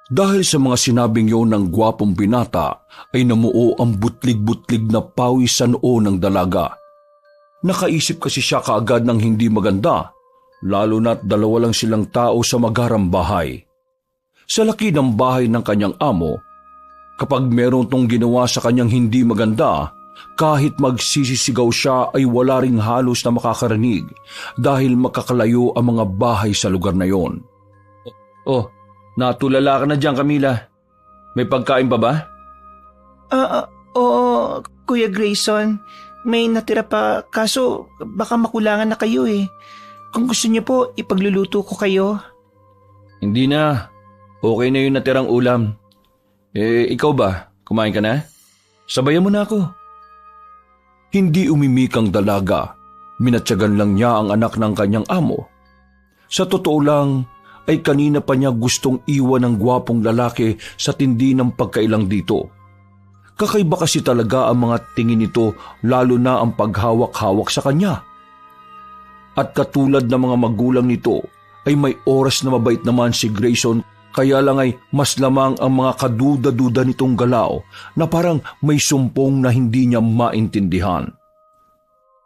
Dahil sa mga sinabing yun ng gwapong binata, ay namuo ang butlig-butlig na pawis sa noo ng dalaga. Nakaisip kasi siya kaagad ng hindi maganda, lalo na't dalawa lang silang tao sa magarang bahay. Sa laki ng bahay ng kanyang amo, kapag meron tong ginawa sa kanyang hindi maganda, kahit magsisisigaw siya ay wala ring halos na makakarinig dahil makakalayo ang mga bahay sa lugar na yon. Oh, natulala ka na dyan, Camila. May pagkain pa ba? Oo, Kuya Grayson. May natira pa, kaso baka makulangan na kayo eh. Kung gusto niyo po, ipagluluto ko kayo. Hindi na. Okay na yung natirang ulam. Ikaw ba? Kumain ka na? Sabayan mo na ako. Hindi umimik ang dalaga. Minatyagan lang niya ang anak ng kanyang amo. Sa totoo lang, ay kanina pa niya gustong iwan ng gwapong lalaki sa tindi ng pagkailang dito. Kakaiba kasi talaga ang mga tingin nito, lalo na ang paghawak-hawak sa kanya. At katulad ng mga magulang nito, ay may oras na mabait naman si Grayson, kaya lang ay mas lamang ang mga kaduda-duda nitong galaw na parang may sumpong na hindi niya maintindihan.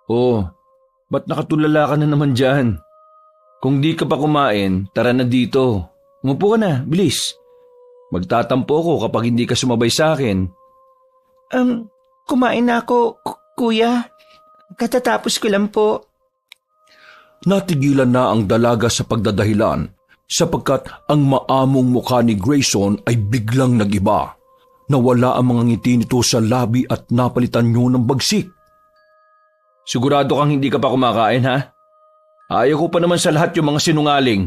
Oh, ba't nakatulala ka na naman dyan? Kung di ka pa kumain, tara na dito. Umupo ka na, bilis. Magtatampo ko kapag hindi ka sumabay sa akin. Kumain na ako, kuya. Katatapos ko lang po. Natigilan na ang dalaga sa pagdadahilan sapagkat ang maamong mukha ni Grayson ay biglang nag-iba. Nawala ang mga ngiti nito sa labi at napalitan niyo ng bagsik. Sigurado kang hindi ka pa kumakain, ha? Ayaw ko pa naman sa lahat yung mga sinungaling.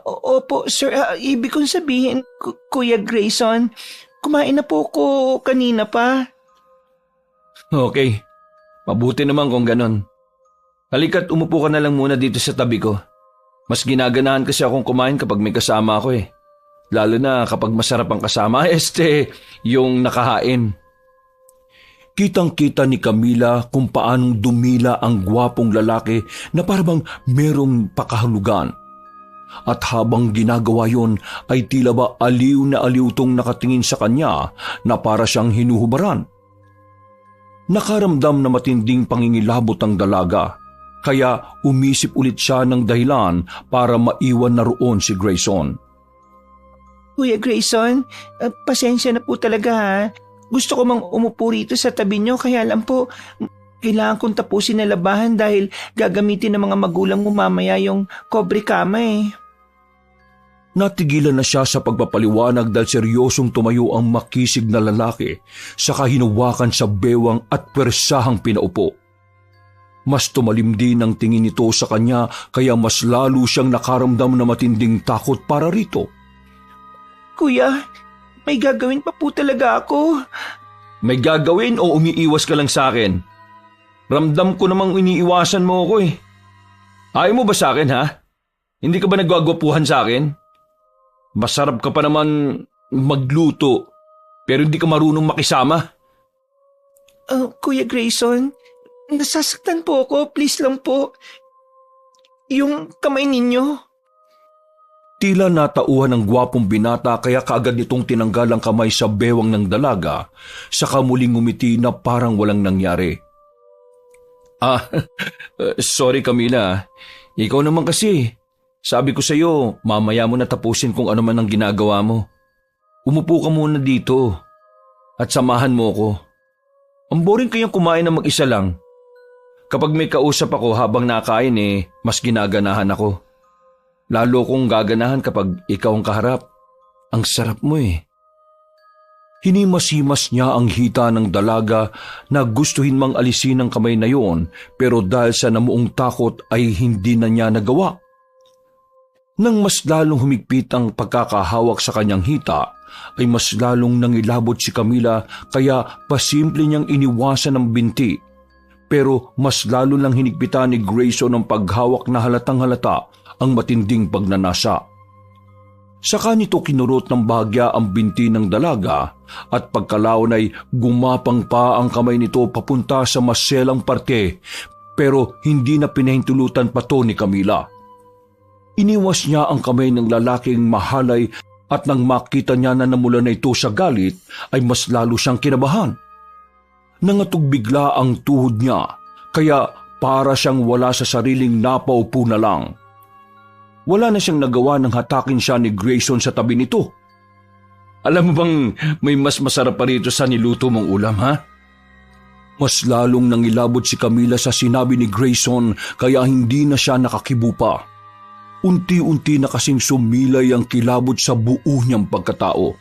Opo, sir. Ibig kong sabihin, Kuya Grayson, kumain na po ko kanina pa. Okay. Mabuti naman kung ganon. Halika't umupo ka na lang muna dito sa tabi ko. Mas ginaganahan kasi akong kumain kapag may kasama ako eh. Lalo na kapag masarap ang kasama, yung nakahain. Kitang-kita ni Camila kung paanong dumila ang gwapong lalaki na parang merong pakahulugan. At habang ginagawa yon ay tila ba aliw na aliw tong nakatingin sa kanya na para siyang hinuhubaran. Nakaramdam na matinding pangingilabot ang dalaga, kaya umisip ulit siya ng dahilan para maiwan na roon si Grayson. Kuya Grayson, pasensya na po talaga ha. Gusto ko mang umupo rito sa tabi niyo, kaya lang po, kailangan kong tapusin na labahan dahil gagamitin ng mga magulang mo mamaya yung kobre kama eh. Natigilan na siya sa pagpapaliwanag dahil seryosong tumayo ang makisig na lalaki saka hinawakan sa bewang at pwersahang pinaupo. Mas tumalim din ang tingin nito sa kanya kaya mas lalo siyang nakaramdam na matinding takot para rito. Kuya, may gagawin pa po talaga ako. May gagawin o umiiwas ka lang sa akin? Ramdam ko namang iniiwasan mo ako eh. Ayaw mo ba sa akin ha? Hindi ka ba nagwagwapuhan sa akin? Masarap ka pa naman magluto, pero hindi ka marunong makisama. Kuya Grayson, nasasaktan po ako. Please lang po. Yung kamay ninyo. Tila natauhan ng gwapong binata kaya kaagad nitong tinanggal ang kamay sa bewang ng dalaga, saka muling ngumiti na parang walang nangyari. Sorry Camila. Ikaw naman kasi. Sabi ko sa'yo, mamaya mo na tapusin kung ano man ang ginagawa mo. Umupo ka muna dito at samahan mo ko. Ang boring kayang kumain na mag-isa lang. Kapag may kausap ako habang nakain mas ginaganahan ako. Lalo kong gaganahan kapag ikaw ang kaharap. Ang sarap mo Hinimas-himas niya ang hita ng dalaga na gustuhin mang alisin ang kamay na yon, pero dahil sa namuong takot ay hindi na niya nagawa. Nang mas lalong humigpit ang pagkakahawak sa kanyang hita, ay mas lalong nangilabot si Camila kaya pasimple niyang iniwasan ang binti. Pero mas lalo lang hinigpitan ni Grayson ang paghawak na halatang halata ang matinding pagnanasa. Saka nito kinurot ng bahagya ang binti ng dalaga at pagkalaon ay gumapang pa ang kamay nito papunta sa maselang parte, pero hindi na pinahintulutan pa to ni Camila. Iniwas niya ang kamay ng lalaking mahalay at nang makita niya na namula na ito sa galit ay mas lalo siyang kinabahan. Nangatog bigla ang tuhod niya, kaya para siyang wala sa sariling napaupo na lang. Wala na siyang nagawa nang hatakin siya ni Grayson sa tabi nito. Alam mo bang may mas masarap pa rito sa niluto mong ulam, ha? Mas lalong nangilabot si Camila sa sinabi ni Grayson kaya hindi na siya nakakibo pa. Unti-unti na kasing sumilay ang kilabot sa buo niyang pagkatao.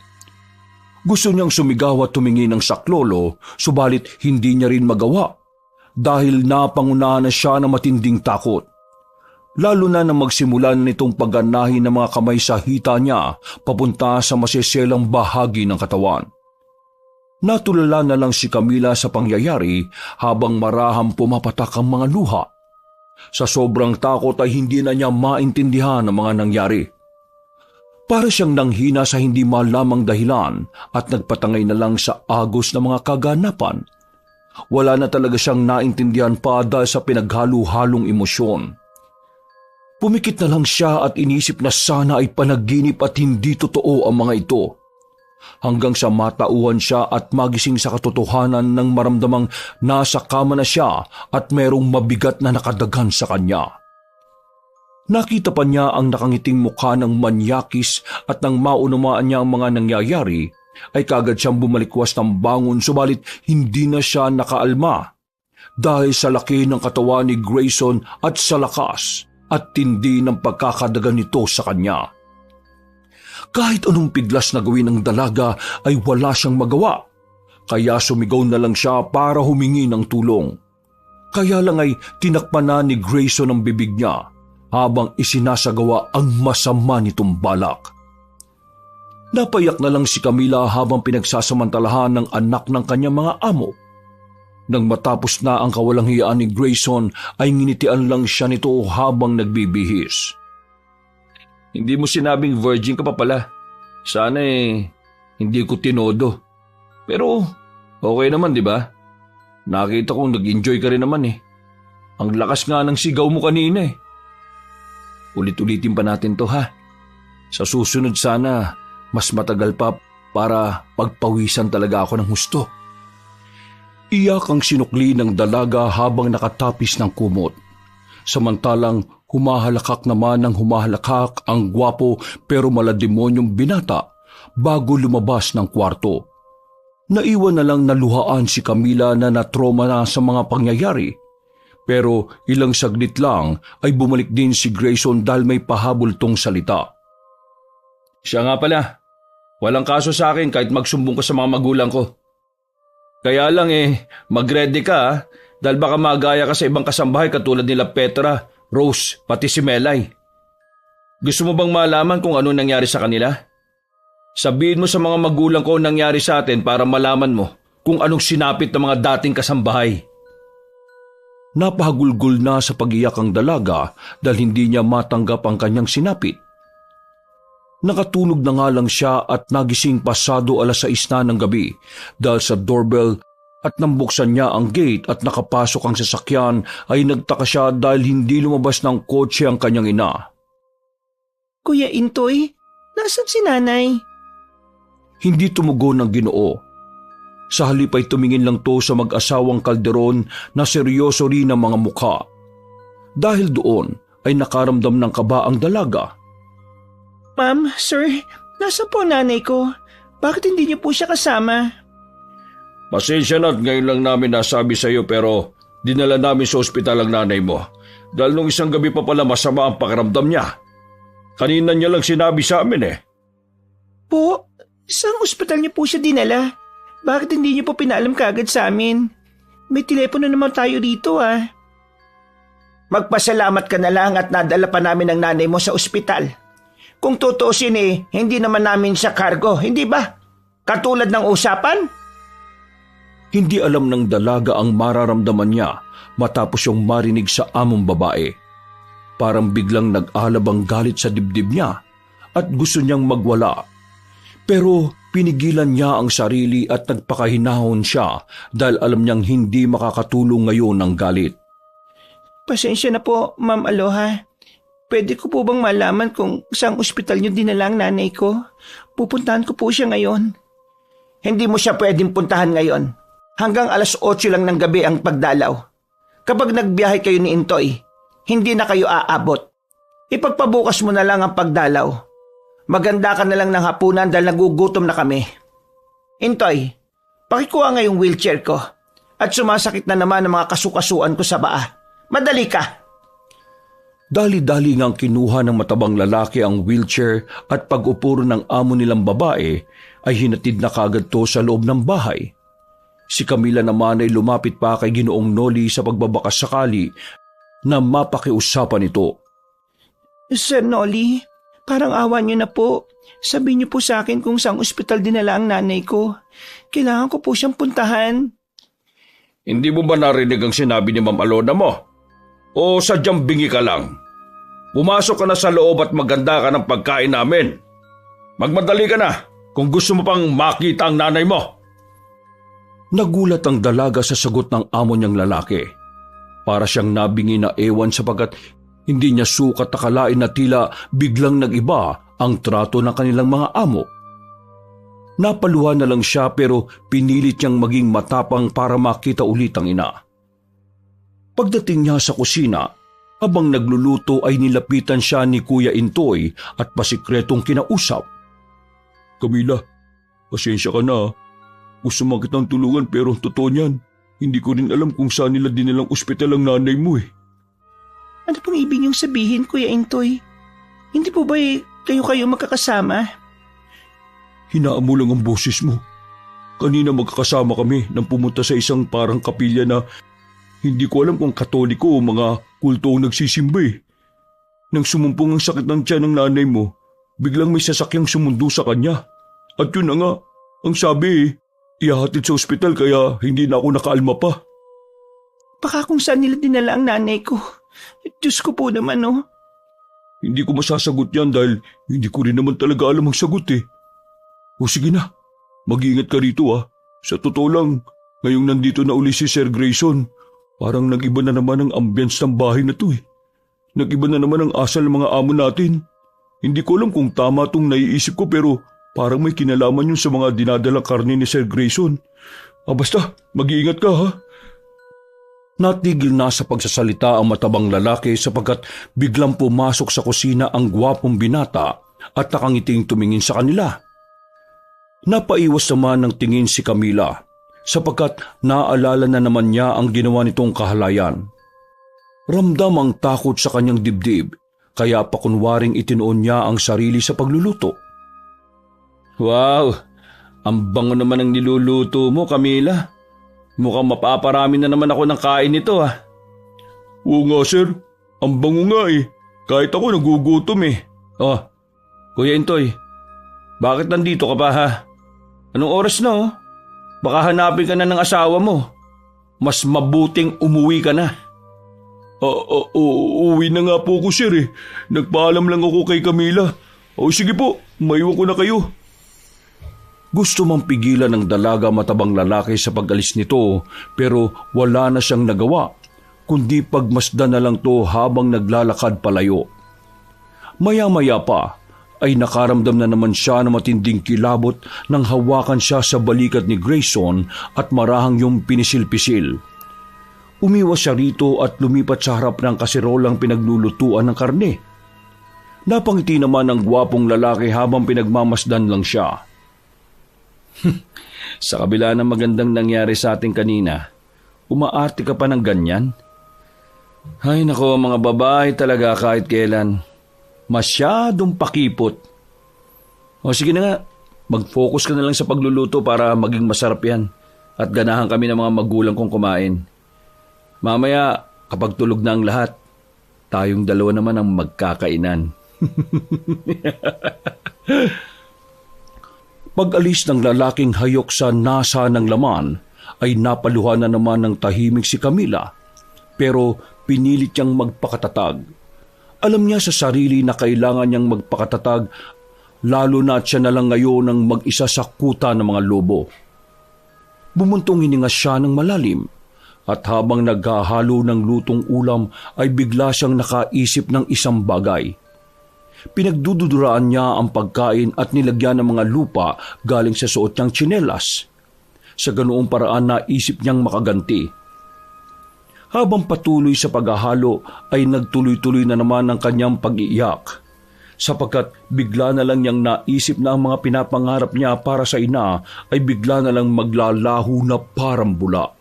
Gusto niyang sumigaw at tumingin ng saklolo, subalit hindi niya rin magawa dahil napangunahan na siya ng matinding takot. Lalo na nang magsimulan nitong pagganahin ng mga kamay sa hita niya papunta sa masiselang bahagi ng katawan. Natulala na lang si Camila sa pangyayari habang marahang pumapatak ang mga luha. Sa sobrang takot ay hindi na niya maintindihan ang mga nangyari. Para siyang nanghina sa hindi malamang dahilan at nagpatangay na lang sa agos ng mga kaganapan. Wala na talaga siyang naintindihan pa dahil sa pinaghalo-halong emosyon. Pumikit na lang siya at inisip na sana ay panaginip at hindi totoo ang mga ito. Hanggang sa matauhan siya at magising sa katotohanan ng maramdamang nasa kama na siya at merong mabigat na nakadagan sa kanya. Nakita pa niya ang nakangiting mukha ng manyakis at nang maunamaan niya ang mga nangyayari, ay kagad siyang bumalikwas ng bangon subalit hindi na siya nakaalma dahil sa laki ng katawan ni Grayson at sa lakas at tindi ng pagkakadagan nito sa kanya. Kahit anong piglas na gawin ng dalaga ay wala siyang magawa, kaya sumigaw na lang siya para humingi ng tulong. Kaya lang ay tinakpan na ni Grayson ang bibig niya habang isinasagawa ang masama nitong balak. Napayak na lang si Camila habang pinagsasamantalahan ng anak ng kanyang mga amo. Nang matapos na ang kawalanghiyaan ni Grayson ay nginitian lang siya nito habang nagbibihis. Hindi mo sinabing virgin ka pa pala. Sana hindi ko tinodo. Pero okay naman, di ba? Nakita kong nag-enjoy ka rin naman Ang lakas nga ng sigaw mo kanina Ulit-ulitin pa natin to ha. Sa susunod sana, mas matagal pa para pagpawisan talaga ako ng husto. Iyak ang sinukli ng dalaga habang nakatapis ng kumot. Samantalang humahalakak naman ng humahalakak ang gwapo pero malademonyong binata bago lumabas ng kwarto. Naiwan na lang naluhaan si Camila na natroma na sa mga pangyayari. Pero ilang saglit lang ay bumalik din si Grayson dahil may pahabol tong salita. Siya nga pala, walang kaso sa akin kahit magsumbong ka sa mga magulang ko. Kaya lang mag-ready ka dahil baka magaya ka sa ibang kasambahay katulad nila Petra, Rose, pati si Melay. Gusto mo bang malaman kung ano nangyari sa kanila? Sabihin mo sa mga magulang ko nangyari sa atin para malaman mo kung anong sinapit ng mga dating kasambahay. Napahagulgol na sa pag-iyak ang dalaga dahil hindi niya matanggap ang kanyang sinapit. Nakatulog na nga lang siya at nagising pasado 6:00 na ng gabi dahil sa doorbell At nang buksan niya ang gate at nakapasok ang sasakyan ay nagtaka siya dahil hindi lumabas ng kotse ang kanyang ina. Kuya Intoy, nasan si nanay? Hindi tumugon ng Ginoo. Sa halip ay tumingin lang to sa mag-asawang Calderon na seryoso rin ang mga mukha. Dahil doon ay nakaramdam ng kaba ang dalaga. Ma'am, sir, nasan po ang nanay ko? Bakit hindi niyo po siya kasama? Pasensya na at ngayon lang namin nasabi sa iyo pero dinala namin sa ospital ang nanay mo. Dahil nung isang gabi pa pala masama ang pakiramdam niya. Kanina niya lang sinabi sa amin eh. Po, saan ospital niyo po siya dinala? Bakit hindi niyo po pinaalam kagad sa amin? May telepono naman tayo dito ah. Magpasalamat ka na lang at nadala pa namin ang nanay mo sa ospital. Kung tutuusin hindi naman namin siya cargo, hindi ba? Katulad ng usapan? Hindi alam ng dalaga ang mararamdaman niya matapos yung marinig sa among babae. Parang biglang nag-alab ang galit sa dibdib niya at gusto niyang magwala. Pero pinigilan niya ang sarili at nagpakahinahon siya dahil alam niyang hindi makakatulong ngayon ng galit. Pasensya na po, Ma'am Aloha. Pwede ko po bang malaman kung saang ospital niyo dinala ang nanay ko? Pupuntahan ko po siya ngayon. Hindi mo siya pwedeng puntahan ngayon. Hanggang 8:00 lang ng gabi ang pagdalaw. Kapag nagbiyahe kayo ni Intoy, hindi na kayo aabot. Ipagpabukas mo na lang ang pagdalaw. Maganda ka na lang ng hapunan dahil nagugutom na kami. Intoy, pakikuha nga yung wheelchair ko at sumasakit na naman ang mga kasukasuan ko sa paa. Madali ka! Dali-dali ngang kinuha ng matabang lalaki ang wheelchair at pag-upo ng amo nilang babae ay hinatid na kagad to sa loob ng bahay. Si Camila naman ay lumapit pa kay Ginoong Noli sa pagbabakas sakali na mapakiusapan ito. Sir Noli, parang awa niyo na po. Sabihin niyo po sa akin kung saang ospital dinala ang nanay ko. Kailangan ko po siyang puntahan. Hindi mo ba narinig ang sinabi ni Ma'am Alona mo? O sadyang bingi ka lang? Pumasok ka na sa loob at maganda ka ng pagkain namin. Magmadali ka na kung gusto mo pang makita ang nanay mo. Nagulat ang dalaga sa sagot ng amo niyang lalaki. Para siyang nabingi na ewan sapagkat hindi niya sukat akalain na tila biglang nag-iba ang trato ng kanilang mga amo. Napaluha na lang siya pero pinilit niyang maging matapang para makita ulit ang ina. Pagdating niya sa kusina, habang nagluluto ay nilapitan siya ni Kuya Intoy at pasikretong kinausap. Camila, pasensya ka na. Gusto man kitang tulungan pero totoo niyan. Hindi ko rin alam kung saan nila dinilang ospital ang nanay mo eh. Ano pong ibig niyong sabihin, Kuya Intoy? Hindi po ba kayo magkakasama? Hinaan mo lang ang boses mo. Kanina magkakasama kami nang pumunta sa isang parang kapilya na hindi ko alam kung katoliko o mga kulto ang nagsisimba eh. Nang sumumpong ang sakit ng tiyan ng nanay mo, biglang may sasakyang sumundo sa kanya. At yun na nga, ang sabi ihahatid sa ospital kaya hindi na ako nakaalma pa. Baka kung saan nila dinala ang nanay ko. Diyos ko po naman oh. Hindi ko masasagot yan dahil hindi ko rin naman talaga alam ang sagot eh. O sige na, mag-iingat ka rito ah. Sa totoo lang, ngayong nandito na uli si Sir Grayson, parang nag-iba na naman ang ambience ng bahay na to eh. Nag-iba na naman ang asal ng mga amo natin. Hindi ko alam kung tama itong naiisip ko pero parang may kinalaman yun sa mga dinadalang karne ni Sir Grayson. Basta, mag-iingat ka ha. Natigil na sa pagsasalita ang matabang lalaki sapagkat biglang pumasok sa kusina ang gwapong binata at nakangiting tumingin sa kanila. Napaiwas naman ng tingin si Camila sapagkat naaalala na naman niya ang ginawa nitong kahalayan. Ramdam ang takot sa kanyang dibdib kaya pakunwaring itinoon niya ang sarili sa pagluluto. Wow, ang bango naman ang niluluto mo, Camila. Mukhang mapaparami na naman ako ng kain nito ah. Oo nga sir, ang bango nga eh. Kahit ako nagugutom eh. Oh, Kuya Intoy, bakit nandito ka pa ha? Anong oras na oh? Baka hanapin ka na ng asawa mo. Mas mabuting umuwi ka na. Uwi na nga po ako sir eh. Nagpaalam lang ako kay Camila. O sige po, maiwan ko na kayo. Gusto mang pigilan ng dalaga matabang lalaki sa pag-alis nito pero wala na siyang nagawa, kundi pagmasdan na lang to habang naglalakad palayo. Maya-maya pa ay nakaramdam na naman siya ng matinding kilabot nang hawakan siya sa balikat ni Grayson at marahang yung pinisil-pisil. Umiwas siya rito at lumipat sa harap ng kaserolang pinaglulutuan ng karne. Napangiti naman ang gwapong lalaki habang pinagmamasdan lang siya. Sa kabila ng magandang nangyari sa ating kanina, umaarte ka pa ng ganyan? Ay nako, mga babae talaga kahit kailan. Masyadong pakipot. O sige na nga, mag-focus ka na lang sa pagluluto para maging masarap yan at ganahan kami ng mga magulang kong kumain. Mamaya, kapag tulog na ang lahat, tayong dalawa naman ang magkakainan. Pag-alis ng lalaking hayok sa nasa ng laman, ay napaluhan na naman ng tahimik si Camila, pero pinilit niyang magpakatatag. Alam niya sa sarili na kailangan niyang magpakatatag, lalo na siya na lang ngayon ang mag-isa sa kuta ng mga lobo. Bumuntong hininga siya ng malalim, at habang naghahalo ng lutong ulam ay bigla siyang nakaisip ng isang bagay. Pinagdududuraan niya ang pagkain at nilagyan ng mga lupa galing sa suot niyang tsinelas. Sa ganoong paraan naisip niyang makaganti. Habang patuloy sa paghahalo ay nagtuloy-tuloy na naman ang kanyang pag-iiyak, sapagkat bigla na lang niyang naisip na ang mga pinapangarap niya para sa ina ay bigla na lang maglalaho na parang bula.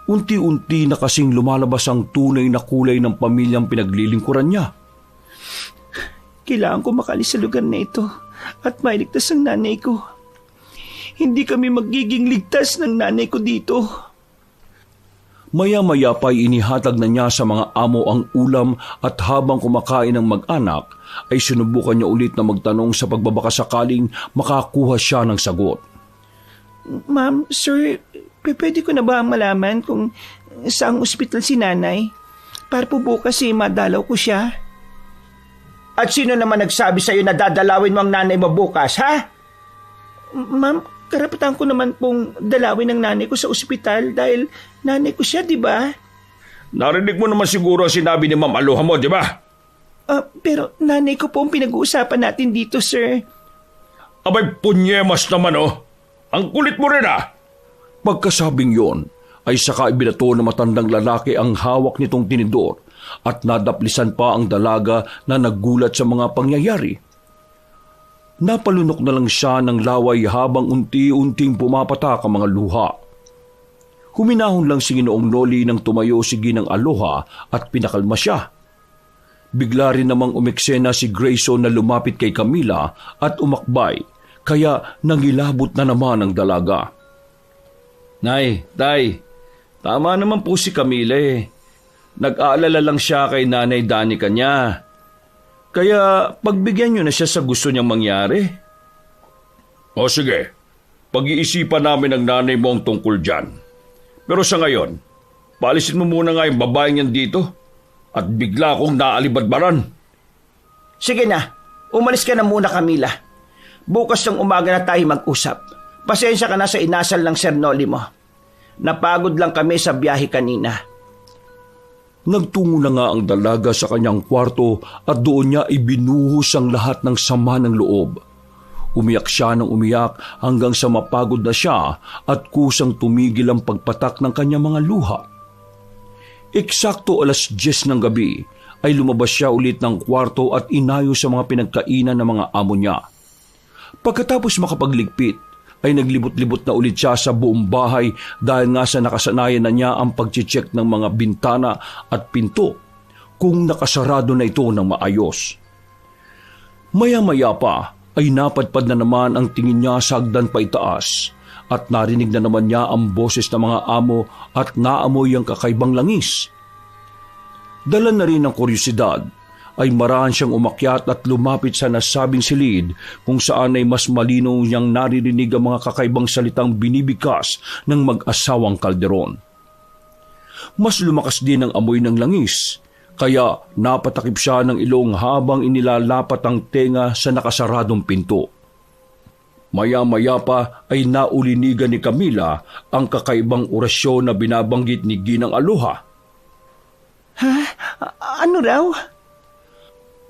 Unti-unti na kasing lumalabas ang tunay na kulay ng pamilyang pinaglilingkuran niya. Kailangan ko makalis sa lugar na ito at mailigtas ang nanay ko. Hindi kami magiging ligtas ng nanay ko dito. Maya-maya pa'y inihatag na niya sa mga amo ang ulam at habang kumakain ng mag-anak, ay sinubukan niya ulit na magtanong sa pagbabakasakaling makakuha siya ng sagot. Ma'am, sir, pwede ko na ba malaman kung saang ospital si nanay? Para po bukas madalaw ko siya. At sino naman nagsabi sa'yo na dadalawin mo ang nanay mo bukas, ha? Ma'am, karapatan ko naman pong dalawin ng nanay ko sa ospital dahil nanay ko siya, di ba? Narinig mo naman siguro ang sinabi ni Ma'am Aloha mo, di ba? Pero nanay ko po ang pinag-uusapan natin dito, sir. Abay, punyemas naman, oh. Ang kulit mo rin, ah. Pagkasabing yon, ay saka ibinato na matandang lalaki ang hawak nitong tinidor at nadaplisan pa ang dalaga na naggulat sa mga pangyayari. Napalunok na lang siya ng laway habang unti-unting pumapatak ang mga luha. Huminahon lang si Ginoong Noli nang tumayo si Ginang Aloha at pinakalma siya. Bigla rin namang umeksena si Grayson na lumapit kay Camila at umakbay, kaya nangilabot na naman ang dalaga. Nay, Tay, tama naman po si Camila eh. Nag-aalala lang siya kay Nanay Danica niya. Kaya pagbigyan niyo na siya sa gusto niyang mangyari. O sige, pag-iisipan namin ng nanay mo ang tungkol dyan. Pero sa ngayon, paalisin mo muna nga yung babaeng yan dito at bigla akong naalibadbaran. Sige na, umalis ka na muna, Camila. Bukas ng umaga na tayo mag-usap. Pasensya ka na sa inasal ng Sir Noli mo. Napagod lang kami sa biyahe kanina. Nagtungo na nga ang dalaga sa kanyang kwarto at doon niya ibinuhos ang lahat ng sama ng loob. Umiyak siya ng umiyak hanggang sa mapagod na siya at kusang tumigil ang pagpatak ng kanyang mga luha. Eksakto 10:00 ng gabi ay lumabas siya ulit ng kwarto at inayos sa mga pinagkainan ng mga amo niya. Pagkatapos makapagligpit, ay naglibot-libot na ulit siya sa buong bahay dahil nga sa nakasanayan na niya ang pag-check ng mga bintana at pinto kung nakasarado na ito ng maayos. Maya-maya pa ay napadpad na naman ang tingin niya sa hagdan pa itaas at narinig na naman niya ang boses ng mga amo at naamoy ang kakaibang langis. Dala na rin ng kuryosidad, ay marahan siyang umakyat at lumapit sa nasabing silid kung saan ay mas malinaw niyang naririnig ang mga kakaibang salitang binibigkas ng mag-asawang kalderon. Mas lumakas din ang amoy ng langis, kaya napatakip siya ng ilong habang inilalapat ang tenga sa nakasaradong pinto. Maya-maya pa ay naulinigan ni Camila ang kakaibang orasyon na binabanggit ni Ginang Aloha. Ano raw?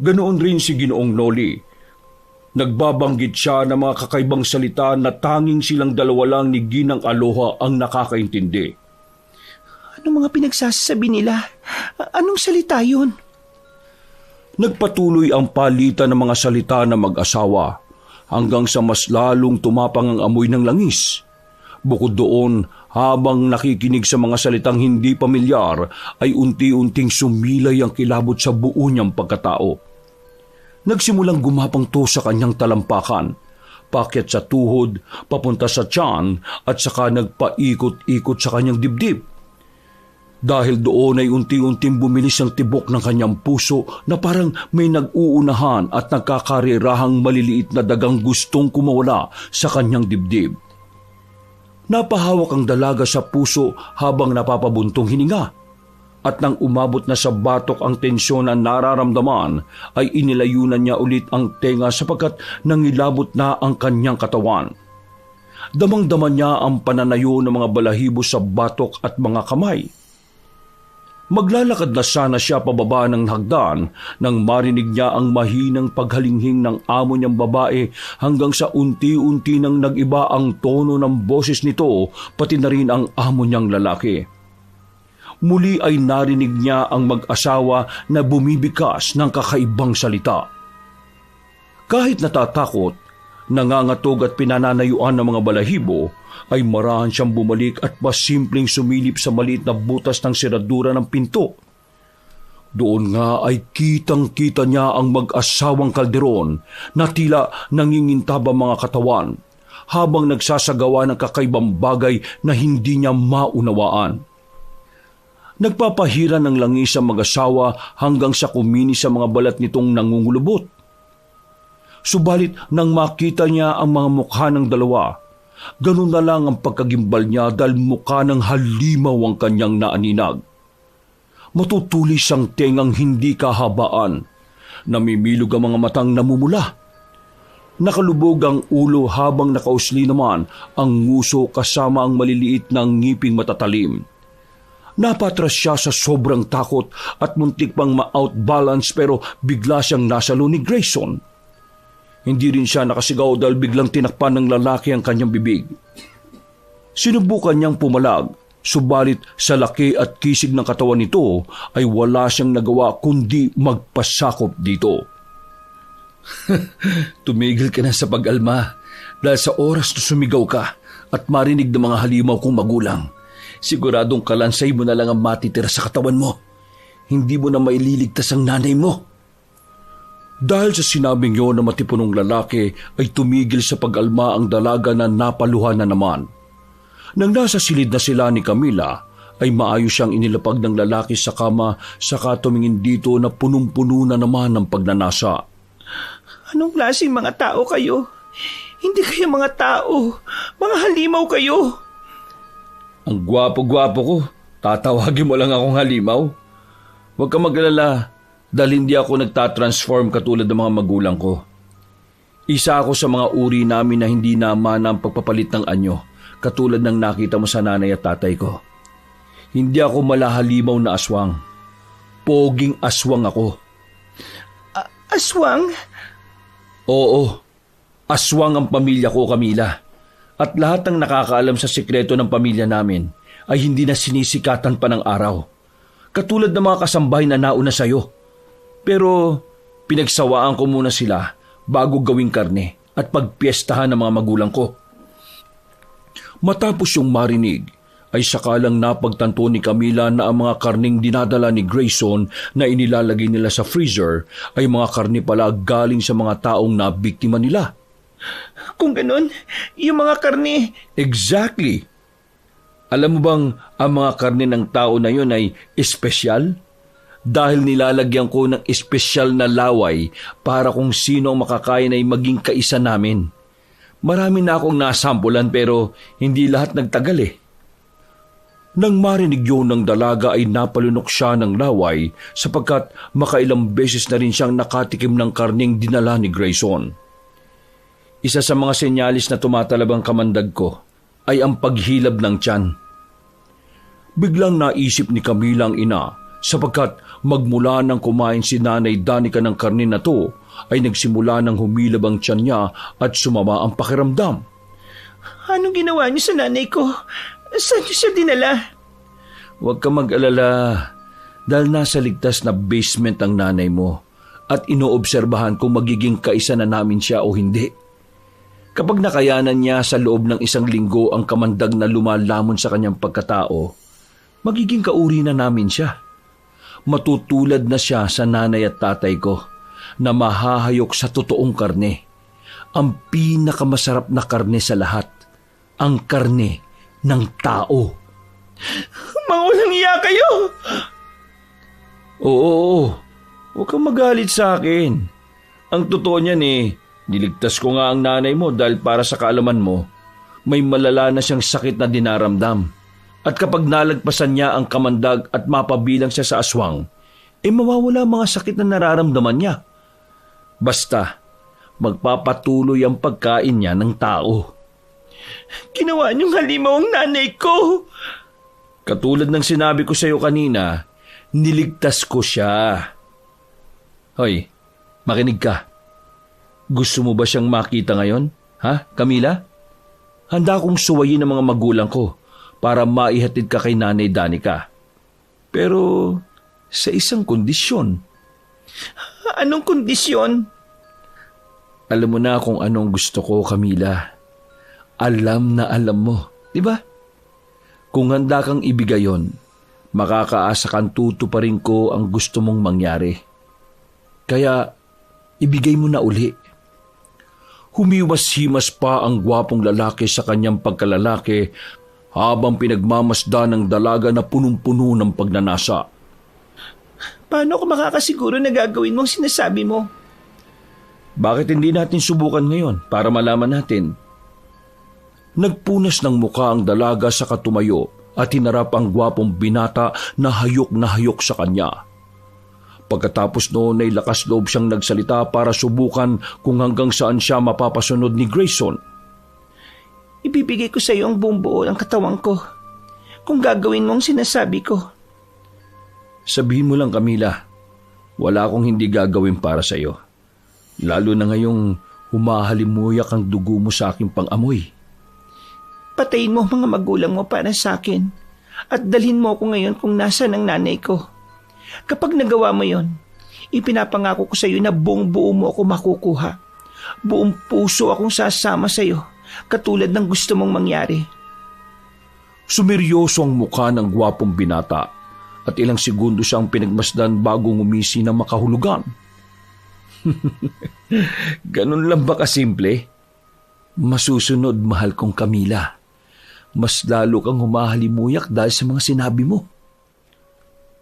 Ganoon rin si Ginoong Noli. Nagbabanggit siya ng mga kakaibang salita na tanging silang dalawa lang ni Ginang Aloha ang nakakaintindi. Anong mga pinagsasabi nila? Anong salita yun? Nagpatuloy ang palitan ng mga salita ng mag-asawa hanggang sa mas lalong tumapang ang amoy ng langis. Bukod doon, habang nakikinig sa mga salitang hindi pamilyar, ay unti-unting sumilay ang kilabot sa buo niyang pagkatao. Nagsimulang gumapang to sa kanyang talampakan, pakyat sa tuhod, papunta sa tiyan at saka nagpaikot-ikot sa kanyang dibdib. Dahil doon ay unti-unting bumilis ang tibok ng kanyang puso na parang may nag-uunahan at nagkakarirahang maliliit na dagang gustong kumawala sa kanyang dibdib. Napahawak ang dalaga sa puso habang napapabuntong hininga. At nang umabot na sa batok ang tensyon na nararamdaman, ay inilayunan niya ulit ang tenga sapagkat nangilabot na ang kanyang katawan. Damang-dama niya ang pananayo ng mga balahibo sa batok at mga kamay. Maglalakad na sana siya pababa ng hagdan nang marinig niya ang mahinang paghalinghing ng amo niyang babae hanggang sa unti-unti nang nag-iba ang tono ng boses nito pati na rin ang amo niyang lalaki. Muli ay narinig niya ang mag-asawa na bumibikas ng kakaibang salita. Kahit natatakot, nangangatog at pinananayuan ng mga balahibo, ay marahan siyang bumalik at pasimpleng sumilip sa maliit na butas ng seradura ng pinto. Doon nga ay kitang-kita niya ang mag-asawang Calderon na tila nangingintaba mga katawan habang nagsasagawa ng kakaibang bagay na hindi niya maunawaan. Nagpapahira ng langis ang mag-asawa hanggang sa kumini sa mga balat nitong nangungulubot. Subalit nang makita niya ang mga mukha ng dalawa, ganun na lang ang pagkagimbal niya dahil mukha ng halimaw ang kanyang naaninag. Matutulis ang tengang hindi kahabaan, namimilog ang mga matang namumula. Nakalubog ang ulo habang nakausli naman ang nguso kasama ang maliliit na ngiping matatalim. Napatras siya sa sobrang takot at muntik pang ma-outbalance pero bigla siyang nasalo ni Grayson. Hindi rin siya nakasigaw dahil biglang tinakpan ng lalaki ang kanyang bibig. Sinubukan niyang pumalag, subalit sa laki at kisig ng katawan nito ay wala siyang nagawa kundi magpasakop dito. Tumigil ka na sa pag-alma dahil sa oras na sumigaw ka at marinig ng mga halimaw kong magulang. Siguradong kalansay mo na lang ang matitira sa katawan mo. Hindi mo na maililigtas ang nanay mo. Dahil sa sinabing yon na matipunong lalaki ay tumigil sa pag-alma ang dalaga na napaluhan na naman. Nang nasa silid na sila ni Camila ay maayos siyang inilapag ng lalaki sa kama saka tumingin dito na punong-puno na naman ng pagnanasa. Anong klaseng mga tao kayo? Hindi kayo mga tao. Mga halimaw kayo. Ang gwapo-gwapo ko. Tatawagin mo lang akong halimaw. Huwag ka mag-alala dahil hindi ako nagtatransform katulad ng mga magulang ko. Isa ako sa mga uri namin na hindi naman ang pagpapalit ng anyo katulad ng nakita mo sa nanay at tatay ko. Hindi ako malahalimaw na aswang. Poging aswang ako. Aswang? Oo, aswang ang pamilya ko, Camila. At lahat ng nakakaalam sa sikreto ng pamilya namin ay hindi na sinisikatan pa ng araw. Katulad ng mga kasambahay na nauna sa'yo. Pero pinagsawaan ko muna sila bago gawing karne at pagpiestahan ng mga magulang ko. Matapos yung marinig, ay sakalang napagtanto ni Camila na ang mga karning dinadala ni Grayson na inilalagay nila sa freezer ay mga karne pala galing sa mga taong nabiktima nila. Kung ganun, yung mga karne... Exactly. Alam mo bang ang mga karne ng tao na yun ay espesyal? Dahil nilalagyan ko ng espesyal na laway para kung sino ang makakain ay maging kaisa namin. Marami na akong nasampulan pero hindi lahat nagtagal eh. Nang marinig yun ng dalaga ay napalunok siya ng laway sapagkat makailang beses na rin siyang nakatikim ng karneng dinala ni Grayson. Isa sa mga senyalis na tumatalab ang kamandag ko ay ang paghilab ng tiyan. Biglang naisip ni Camila ang ina sapagkat magmula nang kumain si Nanay Danica ng karne na to ay nagsimula ng humilab ang tiyan niya at sumama ang pakiramdam. Anong ginawa niyo sa nanay ko? Saan niyo siya dinala? Huwag ka mag-alala dahil nasa ligtas na basement ang nanay mo at inoobserbahan kung magiging kaisa na namin siya o hindi. Kapag nakayanan niya sa loob ng 1 linggo ang kamandag na lumalamon sa kanyang pagkatao, magiging kauri na namin siya. Matutulad na siya sa nanay at tatay ko na mahahayok sa totoong karne. Ang pinakamasarap na karne sa lahat, ang karne ng tao. Maulang iya kayo! Oo, huwag kang magalit sa akin. Ang totoo niyan niligtas ko nga ang nanay mo dahil para sa kaalaman mo, may malala na siyang sakit na dinaramdam. At kapag nalagpasan niya ang kamandag at mapabilang siya sa aswang, mawawala mga sakit na nararamdaman niya. Basta, magpapatuloy ang pagkain niya ng tao. Ginawa niyong halimaw ang nanay ko! Katulad ng sinabi ko sa iyo kanina, niligtas ko siya. Hoy, makinig ka. Gusto mo ba siyang makita ngayon? Ha, Camila? Handa akong suwayin ang mga magulang ko para maihatid ka kay Nanay Danica. Pero sa isang kondisyon. Anong kondisyon? Alam mo na kung anong gusto ko, Camila. Alam na alam mo, di ba? Kung handa kang ibigay yon, makakaasa kang tutuparin ko ang gusto mong mangyari. Kaya, ibigay mo na uli. Humiwas-himas pa ang gwapong lalaki sa kanyang pagkalalaki habang pinagmamasdan ng dalaga na punong-puno ng pagnanasa. Paano ako makakasiguro na gagawin mo ang sinasabi mo? Bakit hindi natin subukan ngayon para malaman natin? Nagpunas ng muka ang dalaga sa katumayo at hinarap ang gwapong binata na hayok sa kanya. Pagkatapos noon ay lakas loob siyang nagsalita para subukan kung hanggang saan siya mapapasunod ni Grayson. Ibibigay ko sa iyo ang buong buo ng katawan ko kung gagawin mo ang sinasabi ko. Sabihin mo lang, Camila, wala akong hindi gagawin para sa iyo. Lalo na ngayong humahalimuyak ang dugo mo sa aking pang-amoy. Patayin mo ang mga magulang mo para sa akin at dalhin mo ako ngayon kung nasaan ang nanay ko. Kapag nagawa mo yon, ipinapangako ko sa iyo na buong buo mo ako makukuha. Buong puso akong sasama sa iyo, katulad ng gusto mong mangyari. Sumeryoso ang mukha ng gwapong binata at ilang segundo siyang pinagmasdan bago ngumisi ng makahulugan. Ganun lang ba kasimple? Masusunod, mahal kong Camila. Mas lalo kang humahalimuyak dahil sa mga sinabi mo.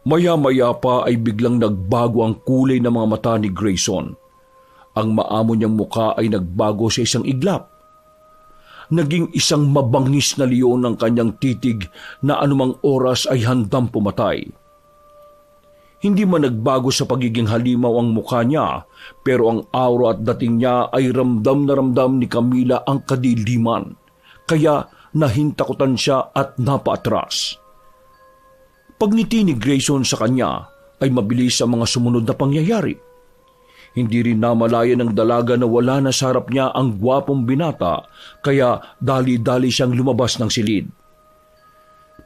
Maya-maya pa ay biglang nagbago ang kulay ng mga mata ni Grayson. Ang maamo niyang mukha ay nagbago sa isang iglap. Naging isang mabangis na leon ang kanyang titig na anumang oras ay handang pumatay. Hindi man nagbago sa pagiging halimaw ang mukha niya, pero ang aura at dating niya ay ramdam na ramdam ni Camila ang kadiliman. Kaya nahintakutan siya at napaatras. Pagngiti ni Grayson sa kanya ay mabilis ang mga sumunod na pangyayari. Hindi rin namalaya ng dalaga na wala na sa harap niya ang gwapong binata, kaya dali-dali siyang lumabas ng silid.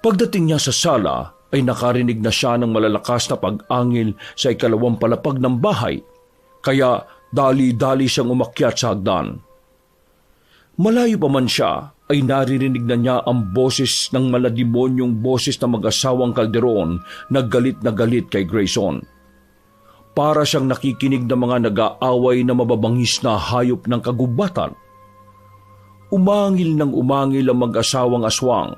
Pagdating niya sa sala ay nakarinig na siya ng malalakas na pag-angil sa 2 palapag ng bahay, kaya dali-dali siyang umakyat sa hagdan. Malayo pa man siya ay naririnig na niya ang boses ng malademonyong boses ng mag-asawang Calderon na galit kay Grayson. Para siyang nakikinig ng mga nag-aaway na mababangis na hayop ng kagubatan. Umangil ng umangil ang mag-asawang aswang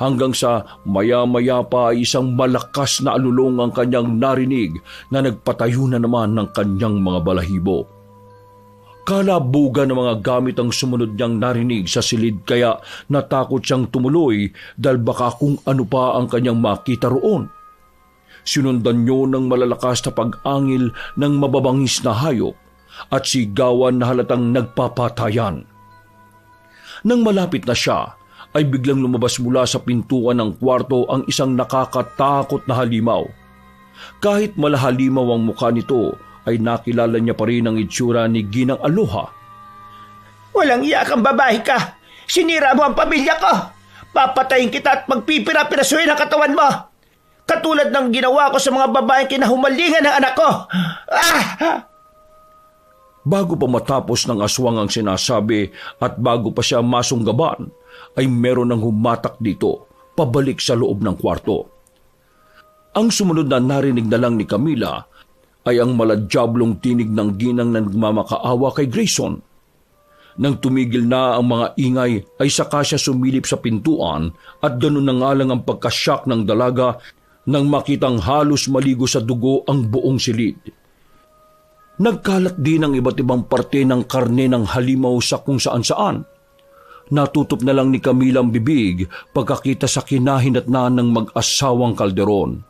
hanggang sa maya-maya pa ay isang malakas na alulong ang kanyang narinig na nagpatayo na naman ng kanyang mga balahibo. Kalabugan ng mga gamit ang sumunod niyang narinig sa silid kaya natakot siyang tumuloy dahil baka kung ano pa ang kanyang makita roon. Sinundan niyo ng malalakas na pag-angil ng mababangis na hayop at sigawan na halatang nagpapatayan. Nang malapit na siya, ay biglang lumabas mula sa pintuan ng kwarto ang isang nakakatakot na halimaw. Kahit malahalimaw ang mukha nito, ay nakilala niya pa rin ang itsura ni Ginang Aloha. Walang iya kang babae ka! Sinira mo ang pamilya ko! Papatayin kita at magpipira-pirasuhin ang katawan mo! Katulad ng ginawa ko sa mga babaeng kinahumalingan ng anak ko! Ah! Bago pa matapos ng aswang ang sinasabi at bago pa siya masunggaban, ay meron ng humatak dito, pabalik sa loob ng kwarto. Ang sumunod na narinig na lang ni Camila ay ang maladyablong tinig ng ginang na nagmamakaawa kay Grayson. Nang tumigil na ang mga ingay ay saka siya sumilip sa pintuan at ganun na nga lang ang pagkasyak ng dalaga nang makitang halos maligo sa dugo ang buong silid. Nagkalat din ang iba't ibang parte ng karne ng halimaw sa kung saan-saan. Natutop na lang ni Camila ang bibig pagkakita sa kinahinatnaan ng mag-asawang kalderon.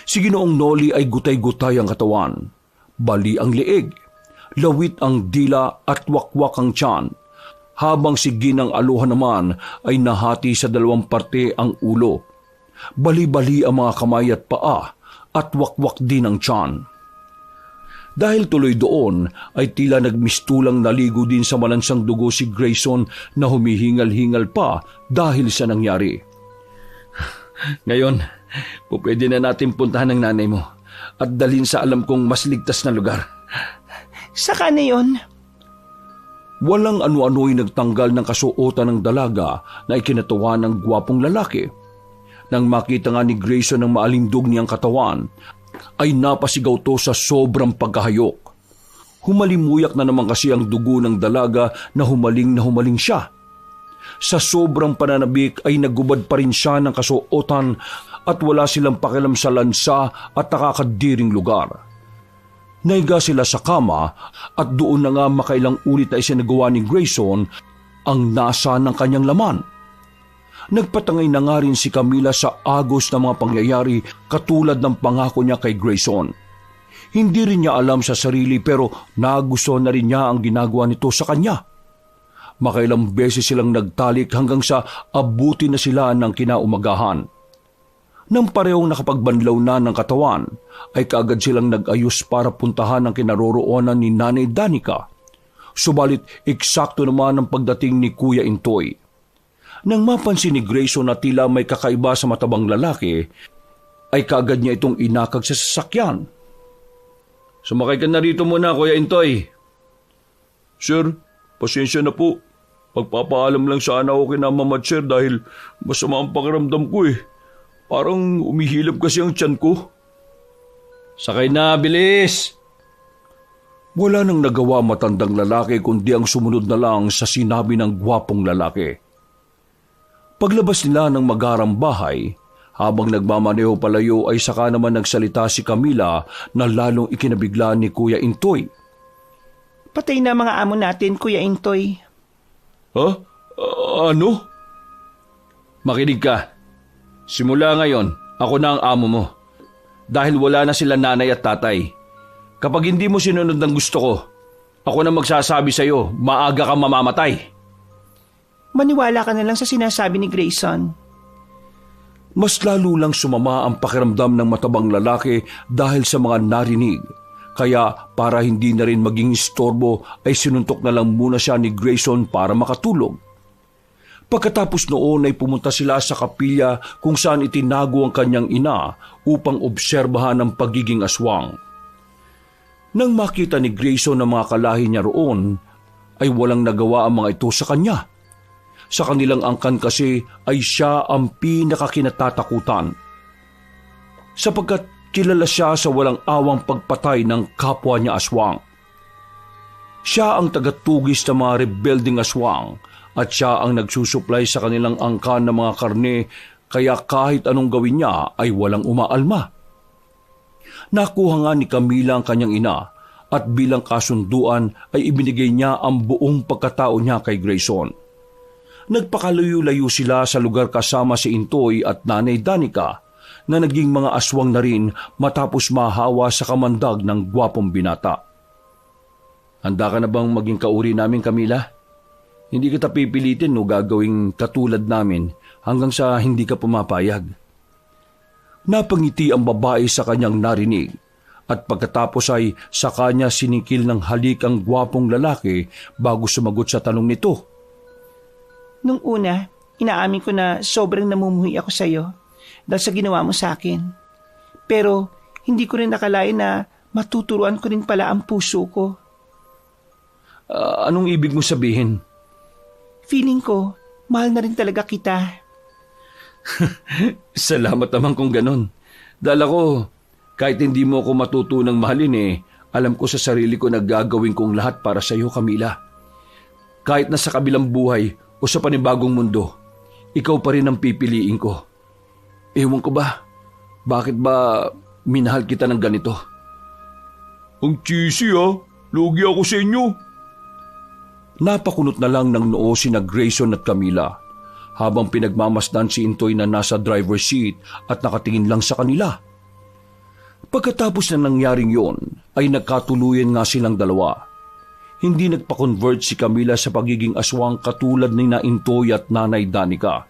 Si Ginoong Noli ay gutay-gutay ang katawan, bali ang liig, lawit ang dila at wakwak ang tiyan, habang si Ginang Aloha naman ay nahati sa dalawang parte ang ulo. Bali-bali ang mga kamay at paa at wakwak din ang tiyan. Dahil tuloy doon ay tila nagmistulang naligo din sa malansang dugo si Grayson na humihingal-hingal pa dahil sa nangyari. Ngayon, pwede na natin puntahan ng nanay mo at dalhin sa alam kong mas ligtas na lugar. Saka na yun? Walang ano-ano'y nagtanggal ng kasuotan ng dalaga na ikinatawa ng gwapong lalaki. Nang makita nga ni Grayson ng maalindog niyang katawan, ay napasigaw to sa sobrang pagkahayok. Humalimuyak na naman kasi ang dugo ng dalaga na humaling siya. Sa sobrang pananabik ay nagubad pa rin siya ng kasuotan at wala silang pakialam sa lansa at nakakadiring lugar. Naiga sila sa kama at doon na nga makailang ulit na isinagawa ni Grayson ang nasa ng kanyang laman. Nagpatangay na nga rin si Camila sa agos ng mga pangyayari katulad ng pangako niya kay Grayson. Hindi rin niya alam sa sarili pero nagustuhan na rin niya ang ginagawa nito sa kanya. Makailang beses silang nagtalik hanggang sa abuti na sila ng kinaumagahan. Nang parehong nakapagbanlaw na ng katawan, ay kaagad silang nag-ayos para puntahan ang kinaroroonan ni Nanay Danica. Subalit eksakto naman ang pagdating ni Kuya Intoy. Nang mapansin ni Grayson na tila may kakaiba sa matabang lalaki, ay kaagad niya itong inakag sa sasakyan. Sumakay ka na rito muna, Kuya Intoy. Sir, pasensya na po. Pagpapaalam lang sana ako kina Mamad Sir dahil masama ang pakiramdam ko eh. Parang umihilab kasi ang tiyan ko. Sakay na, bilis! Wala nang nagawa matandang lalaki kundi ang sumunod na lang sa sinabi ng gwapong lalaki. Paglabas nila ng magarang bahay, habang nagmamaneho palayo ay saka naman nagsalita si Camila na lalong ikinabigla ni Kuya Intoy. Patay na mga amo natin, Kuya Intoy. Ha? Ano? Makinig ka. Simula ngayon, ako na ang amo mo. Dahil wala na sila nanay at tatay. Kapag hindi mo sinunod ng gusto ko, ako na magsasabi sa iyo, maaga ka mamamatay. Maniwala ka na lang sa sinasabi ni Grayson. Mas lalo lang sumama ang pakiramdam ng matabang lalaki dahil sa mga narinig. Kaya para hindi na rin maging istorbo ay sinuntok na lang muna siya ni Grayson para makatulog. Pagkatapos noon ay pumunta sila sa kapilya kung saan itinago ang kanyang ina upang obserbahan ang pagiging aswang. Nang makita ni Grayson ang mga kalahi niya roon, ay walang nagawa ang mga ito sa kanya. Sa kanilang angkan kasi ay siya ang pinakakinatatakutan. Sapagkat kilala siya sa walang awang pagpatay ng kapwa niya aswang. Siya ang tagatugis ng mga rebelding aswang at siya ang nagsusuplay sa kanilang angkan ng mga karne kaya kahit anong gawin niya ay walang umaalma. Nakuha nga ni Camila ang kanyang ina at bilang kasunduan ay ibinigay niya ang buong pagkatao niya kay Grayson. Nagpakalayo-layo sila sa lugar kasama si Intoy at Nanay Danica na naging mga aswang na rin matapos mahawa sa kamandag ng gwapong binata. Handa ka na bang maging kauri namin, Camila? Hindi kita pipilitin o gagawing katulad namin hanggang sa hindi ka pumapayag. Napangiti ang babae sa kanyang narinig at pagkatapos ay sa kanya sinikil ng halik ang gwapong lalaki bago sumagot sa tanong nito. Nung una, inaamin ko na sobrang namumuhi ako sa'yo dahil sa ginawa mo sa akin. Pero hindi ko rin nakalain na matuturuan ko rin pala ang puso ko. Anong ibig mo sabihin? Feeling ko, mahal na rin talaga kita. Salamat naman kung ganon. Dahil ako, kahit hindi mo ako matutunang mahalin alam ko sa sarili ko na gagawin kong lahat para sa iyo, Camila. Kahit na sa kabilang buhay o sa panibagong mundo, ikaw pa rin ang pipiliin ko. Ewan ko ba, bakit ba minahal kita ng ganito? Ang cheesy lugi ako sa inyo. Napakunot na lang ng noo sina Grayson at Camila habang pinagmamasdan si Intoy na nasa driver's seat at nakatingin lang sa kanila. Pagkatapos na nangyaring yon, ay nagkatuluyan nga silang dalawa. Hindi nagpa-convert si Camila sa pagiging aswang katulad ni na Intoy at Nanay Danica.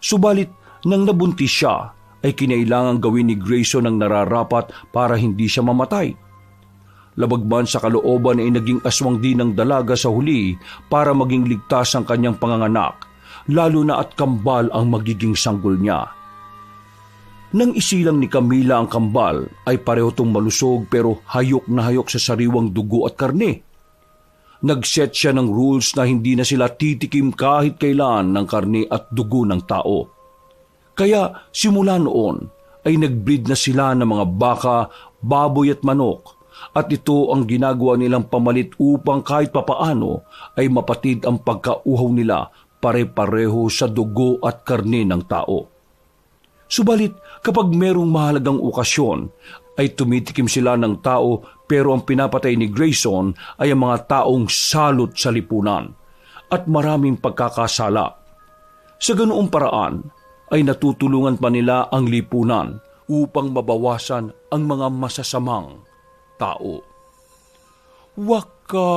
Subalit, nang nabuntis siya, ay kinailangang gawin ni Grayson ang nararapat para hindi siya mamatay. Labagman sa kalooban ay naging aswang din ng dalaga sa huli para maging ligtas ang kanyang panganganak, lalo na at kambal ang magiging sanggol niya. Nang isilang ni Camila ang kambal ay pareho tong malusog pero hayok na hayok sa sariwang dugo at karne. Nag-set siya ng rules na hindi na sila titikim kahit kailan ng karne at dugo ng tao. Kaya simula noon ay nag-breed na sila ng mga baka, baboy at manok. At ito ang ginagawa nilang pamalit upang kahit papaano ay mapatid ang pagkauhaw nila pare-pareho sa dugo at karne ng tao. Subalit kapag merong mahalagang okasyon ay tumitikim sila ng tao pero ang pinapatay ni Grayson ay ang mga taong salot sa lipunan at maraming pagkakasala. Sa ganoong paraan ay natutulungan pa nila ang lipunan upang mabawasan ang mga masasamang tao. Wakas!